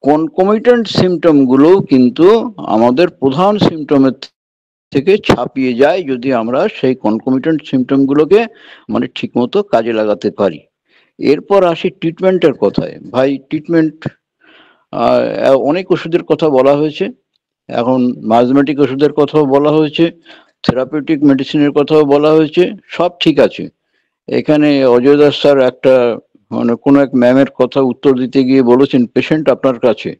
কনকমিটেন্ট সিমটম গুলো কিন্তু আমাদের প্রধান সিমটমের থেকে ছাপিয়ে যায় যদি আমরা সেই কনকমিটেন্ট সিমটম গুলোকে মানে ঠিক মতো কাজে লাগাতে পারি। এরপর আসি ট্রিটমেন্টের কথায়। ভাই ট্রিটমেন্ট অনেক ওষুধের কথা বলা হয়েছে, এখন মাইজমেটিক ওষুধের কথাও বলা হয়েছে, থেরাপিউটিক মেডিসিনের কথাও বলা হয়েছে, সব ঠিক আছে। এখানে অজয় দাস স্যার একটা মানে কোনো এক ম্যামের কথা উত্তর দিতে গিয়ে বলেছেন পেশেন্ট আপনার কাছে,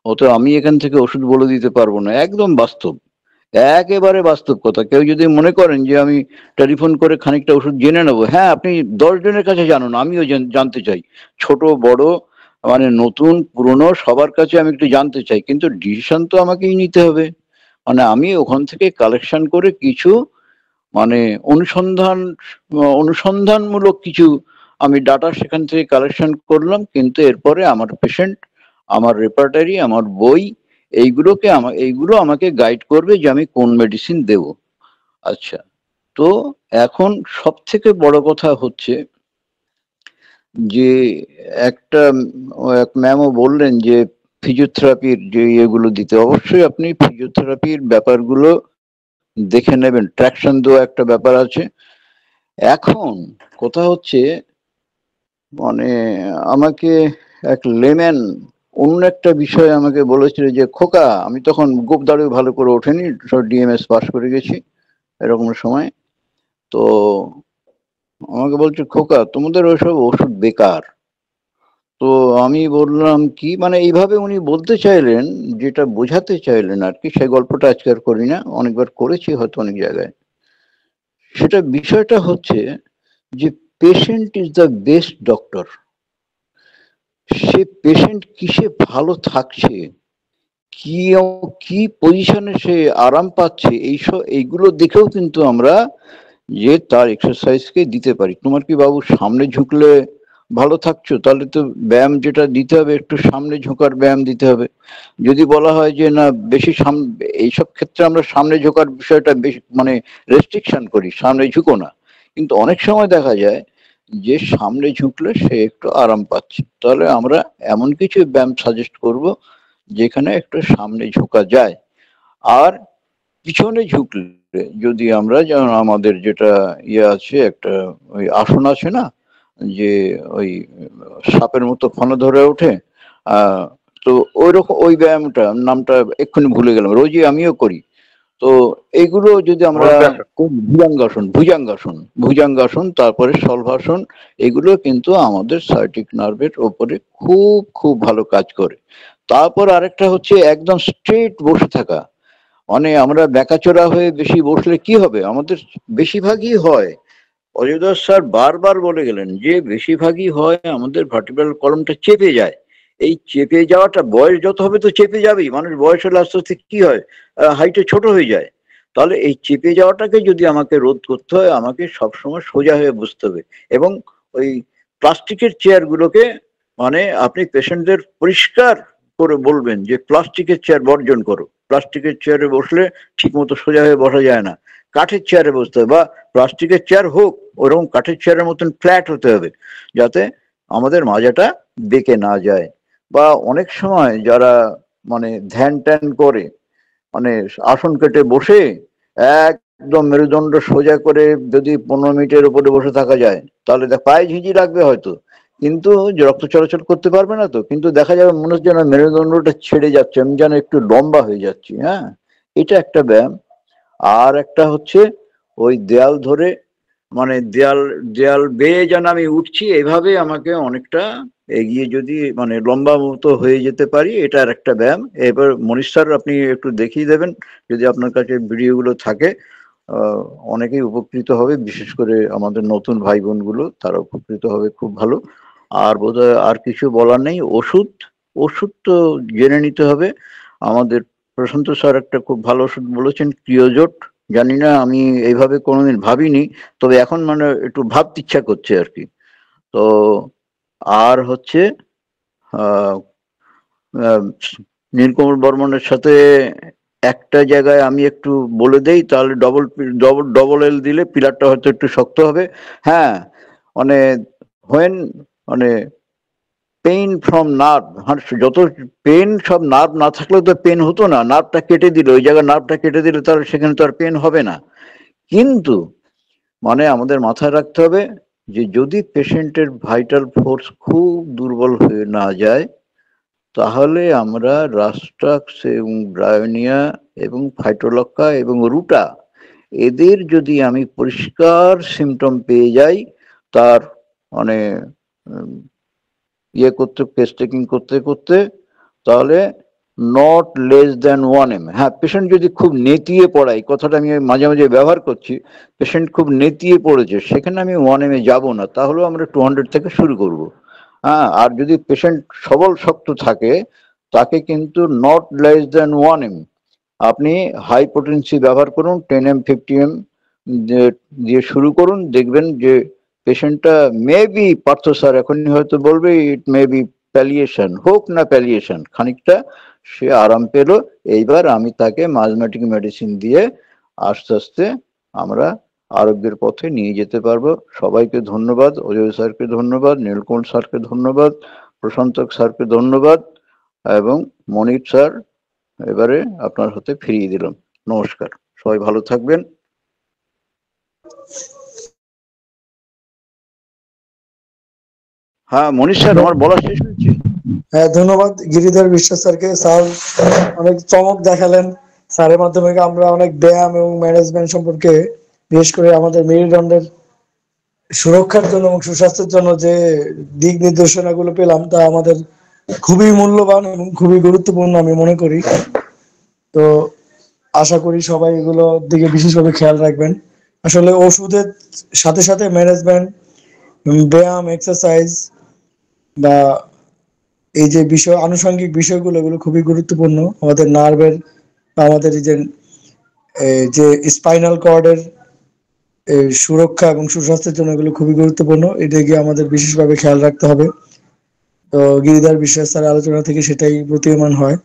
অত আমি এখান থেকে ওষুধ বলে দিতে পারবো না। একদম বাস্তব, একেবারে বাস্তব কথা। কেউ যদি মনে করেন যে আমি টেলিফোন করে খানিকটা ওষুধ জেনে নেবো, হ্যাঁ আপনি 10 জনের কাছে জানুন, আমিও জানতে চাই, ছোট বড় মানে নতুন পুরনো সবার কাছে আমি একটু জানতে চাই, কিন্তু ডিসিশন তো আমাকেই নিতে হবে। মানে আমি ওখান থেকে কালেকশন করে কিছু মানে অনুসন্ধানমূলক কিছু আমি ডাটা সেখান থেকে কালেকশন করলাম, কিন্তু এরপরে আমার পেশেন্ট, আমার রেপার্টারি, আমার বই, এইগুলো আমাকে গাইড করবে যে আমি কোন মেডিসিন দেব। আচ্ছা, তো এখন সব থেকে বড় কথা হচ্ছে যে একটা এক ম্যামও বললেন যে ফিজিওথেরাপির যে এগুলো দিতে, অবশ্যই আপনি ফিজিওথেরাপির ব্যাপারগুলো দেখে নেবেন, ট্র্যাকশন দেওয়া একটা ব্যাপার আছে। এখন কথা হচ্ছে মানে আমাকে এক লেম্যান অন্য একটা বিষয় আমাকে বলেছিল যে খোকা, আমি তখন গোপদাড়ি ভালো করে ওঠেনি, ডিএমএস পাস করে গেছি এরকম সময়, তো আমাকে বলছে খোকা তোমাদের ওইসব ওষুধ বেকার। তো আমি বললাম কি, মানে এইভাবে উনি বলতে চাইলেন, যেটা বোঝাতে চাইলেন আর কি, সেই গল্পটা আজকে আর করি না, অনেকবার করেছি হয়তো অনেক জায়গায়। সেটা বিষয়টা হচ্ছে যে patient is the best doctor. Say patient কিসে ভালো থাকছে, কি পজিশনে সে আরাম পাচ্ছে, এইগুলো দেখেও কিন্তু আমরা যে তার এক্সারসাইজকে দিতে পারি। তোমার কি বাবু সামনে ঝুঁকলে ভালো থাকছো, তাহলে তো ব্যায়াম যেটা দিতে হবে একটু সামনে ঝোঁকার ব্যায়াম দিতে হবে। যদি বলা হয় যে না বেশি এইসব ক্ষেত্রে আমরা সামনে ঝোঁকার বিষয়টা বেশি মানে রেস্ট্রিকশন করি, সামনে ঝুঁকো না, কিন্তু অনেক সময় দেখা যায় যে সামনে ঝুঁকলে সে একটু আরাম পাচ্ছে, তাহলে আমরা এমন কিছু ব্যায়াম সাজেস্ট করব যেখানে একটু সামনে ঝোঁকা যায়। আর পিছনে ঝুঁকলে যদি আমরা, যেমন আমাদের যেটা ইয়ে আছে একটা ওই আসন আছে না, যে ওই সাপের মতো ফনা ধরে ওঠে, তো ওইরকম ওই ব্যায়ামটা নামটা এক্ষুনি ভুলে গেলাম, রোজই আমিও করি। তো এইগুলো যদি আমরা ভুজাঙ্গাসন, তারপরে শলভাসন, এগুলো কিন্তু আমাদের সাইটিক নার্ভের ওপরে খুব খুব ভালো কাজ করে। তারপর আরেকটা হচ্ছে একদম স্ট্রেট বসে থাকা। মানে আমরা বেকাচোরা হয়ে বেশি বসলে কি হবে, আমাদের বেশিরভাগই হয়, অজয় দাস স্যার বারবার বলে গেলেন যে বেশিরভাগই হয় আমাদের ভার্টিব্রাল কলামটা চেপে যায়। এই চেপে যাওয়াটা বয়স যত হবে তো চেপে যাবেই, মানুষ বয়স হলে আস্তে আস্তে কি হয়, হাইটে ছোট হয়ে যায়। তাহলে এই চেপে যাওয়াটাকে যদি আমাকে রোধ করতে হয়, আমাকে সবসময় সোজা হয়ে বসতে হবে। এবং ওই প্লাস্টিকের চেয়ারগুলোকে মানে আপনি পেশেন্টদের পরিষ্কার করে বলবেন যে প্লাস্টিকের চেয়ার বর্জন করো, প্লাস্টিকের চেয়ারে বসলে ঠিক মতো সোজা হয়ে বসা যায় না, কাঠের চেয়ারে বসতে হবে, বা প্লাস্টিকের চেয়ার হোক ওরকম কাঠের চেয়ারের মতন ফ্ল্যাট হতে হবে, যাতে আমাদের মাজাটা বেঁকে না যায়। বা অনেক সময় যারা মানে ধ্যান ট্যান করে, মানে আসন কেটে বসে একদম মেরুদণ্ড সোজা করে যদি 15 মিনিটের উপরে বসে থাকা যায়, তাহলে পায়ে ঝিঁঝি লাগবে হয়তো, কিন্তু রক্ত চলাচল করতে পারবে না তো, কিন্তু দেখা যাবে মনে হচ্ছে যেন মেরুদণ্ডটা ছেড়ে যাচ্ছে, আমি যেন একটু লম্বা হয়ে যাচ্ছি। হ্যাঁ, এটা একটা ব্যায়াম। আর একটা হচ্ছে ওই দেয়াল ধরে মানে দেয়াল বেয়ে যেন আমি উঠছি, এভাবে আমাকে অনেকটা এগিয়ে যদি মানে লম্বা মতো হয়ে যেতে পারি, এটার একটা ব্যায়াম। এবার মনীষ স্যার আপনি একটু দেখিয়ে দেবেন যদি আপনার কাছে ভিডিওগুলো থাকে, অনেকেই উপকৃত হবে, বিশেষ করে আমাদের নতুন ভাই বোনগুলো তারা উপকৃত হবে, খুব ভালো। আর বোধহয় আর কিছু বলার নেই। ওষুধ তো জেনে নিতে হবে। আমাদের প্রশান্ত স্যার একটা খুব ভালো ওষুধ বলেছেন, ক্রিওজোট, জানি না, আমি এইভাবে কোনোদিন ভাবিনি, তবে এখন মানে একটু ভাবতে ইচ্ছা করছে আর কি। তো আর হচ্ছে নীলকমল বর্মনের সাথে একটা জায়গায় আমি একটু বলে দেই, তাহলে ডবল এল দিলে পিলারটা হয়তো একটু শক্ত হবে। হ্যাঁ, মানে হোয়েন মানে পেইন ফ্রম নার্ভ, যত পেন, সব নার্ভ না থাকলে তো পেন হতো না, নার্ভটা কেটে দিলে, ওই জায়গায় নার্ভটা কেটে দিলে তার সেখানে তো আর পেন হবে না। কিন্তু মানে আমাদের মাথায় রাখতে হবে যে যদি পেশেন্টের ভাইটাল ফোর্স খুব দুর্বল হয়ে না যায়, তাহলে আমরা রাস্ট্রাক্স এবং ব্রায়োনিয়া এবং ফাইটোলক্কা এবং রুটা, এদের যদি আমি পরিষ্কার সিমটম পেয়ে যাই, তার মানে ইয়ে করতে, কেস টেকিং করতে করতে, তাহলে নট লেস দ্যান 1 mm। হ্যাঁ, পেশেন্ট যদি খুব নেতিয়ে পড়ে, এই কথাটা আমি মাঝে মাঝে ব্যবহার করছি, পেশেন্ট খুব নেতিয়ে পড়েছে, সেখানে আমি 1 mm যাব না, তাহলেও আমরা 200 থেকে শুরু করব। হ্যাঁ, আর যদি পেশেন্ট সবল শক্ত থাকে, তাকে কিন্তু নট লেস দ্যান 1 mm। আপনি হাই পোটেন্সি ব্যবহার করুন, 10 mm 50 mm দিয়ে শুরু করুন, দেখবেন যে পেশেন্টটা মেবি, পার্থ স্যার এখনই হয়তো বলবে, ইট মে বি প্যালিয়েশন, হোক না প্যালিয়েশন, খানিকটা সে আরাম পেল। এইবার আমি তাকে মাজমেটিক মেডিসিন দিয়ে আস্তে আস্তে আমরা আরোগ্যের পথে নিয়ে যেতে পারবো। সবাইকে ধন্যবাদ, অজয় স্যারকে ধন্যবাদ, নীলকমল স্যারকে ধন্যবাদ, প্রশান্ত স্যারকে ধন্যবাদ, এবং মনির স্যার এবারে আপনার হাতে ফিরিয়ে দিলাম। নমস্কার, সবাই ভালো থাকবেন। হ্যাঁ মনীষ স্যার, আমার বলা শেষ হয়েছে। হ্যাঁ, ধন্যবাদ গিরিধর বিশ্বাস স্যারকে। স্যার অনেক চমক দেখালেন। স্যারের মাধ্যমে আমরা অনেক ব্যায়াম এবং ম্যানেজমেন্ট সম্পর্কে, বিশেষ করে আমাদের মেরুদণ্ডের সুরক্ষার জন্য এবং সুস্বাস্থ্যের জন্য যে দিক নির্দেশনা গুলো পেলাম, তা আমাদের খুবই মূল্যবান এবং খুবই গুরুত্বপূর্ণ আমি মনে করি। তো আশা করি সবাই এগুলোর দিকে বিশেষভাবে খেয়াল রাখবেন। আসলে ওষুধের সাথে সাথে ম্যানেজমেন্ট, ব্যায়াম, এক্সারসাইজ বা এই যে বিষয়, আনুষঙ্গিক বিষয়গুলো, এগুলো খুবই গুরুত্বপূর্ণ আমাদের নার্ভের, আমাদের যে স্পাইনাল কর্ডের সুরক্ষা এবং সুস্বাস্থ্যের জন্য এগুলো খুবই গুরুত্বপূর্ণ। এদিকে আমাদের বিশেষভাবে খেয়াল রাখতে হবে। তো গিরিধর বিশ্বাস স্যার আলোচনা থেকে সেটাই প্রতীয়মান হয়।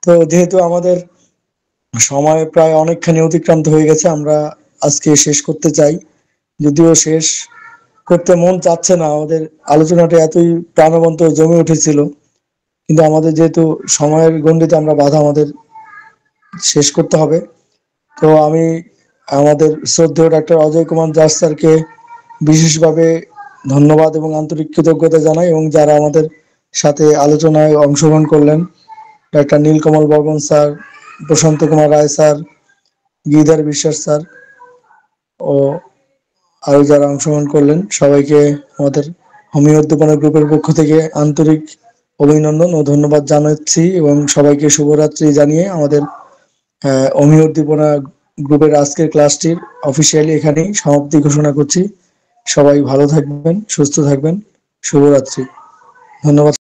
তো যেহেতু আমাদের সময় প্রায় অনেকখানি অতিক্রান্ত হয়ে গেছে, আমরা আজকে শেষ করতে চাই, যদিও শেষ করতে মন চাচ্ছে না। আমাদের আলোচনাটা এতই প্রাণবন্ত জমে উঠেছিল, কিন্তু আমাদের যেহেতু সময়ের গণ্ডিতে আমরা বাধা, আমাদের শেষ করতে হবে। তো আমি আমাদের শ্রদ্ধেয় ডাক্তার অজয় কুমার দাস স্যারকে বিশেষভাবে ধন্যবাদ এবং আন্তরিক কৃতজ্ঞতা জানাই, এবং যারা আমাদের সাথে আলোচনায় অংশগ্রহণ করলেন, ডাক্তার নীলকমল বর্মন স্যার, প্রশান্ত কুমার রায় স্যার, গিরিধর বিশ্বাস স্যার ও আরো যারা অংশগ্রহণ করলেন, সবাইকে আমাদের হোমিও উদ্দীপনা গ্রুপের পক্ষ থেকে আন্তরিক অভিনন্দন ও ধন্যবাদ জানাচ্ছি, এবং সবাইকে শুভরাত্রি জানিয়ে আমাদের হোমিও উদ্দীপনা গ্রুপের আজকের ক্লাসটির অফিসিয়ালি এখানেই সমাপ্তি ঘোষণা করছি। সবাই ভালো থাকবেন, সুস্থ থাকবেন, শুভরাত্রি, ধন্যবাদ।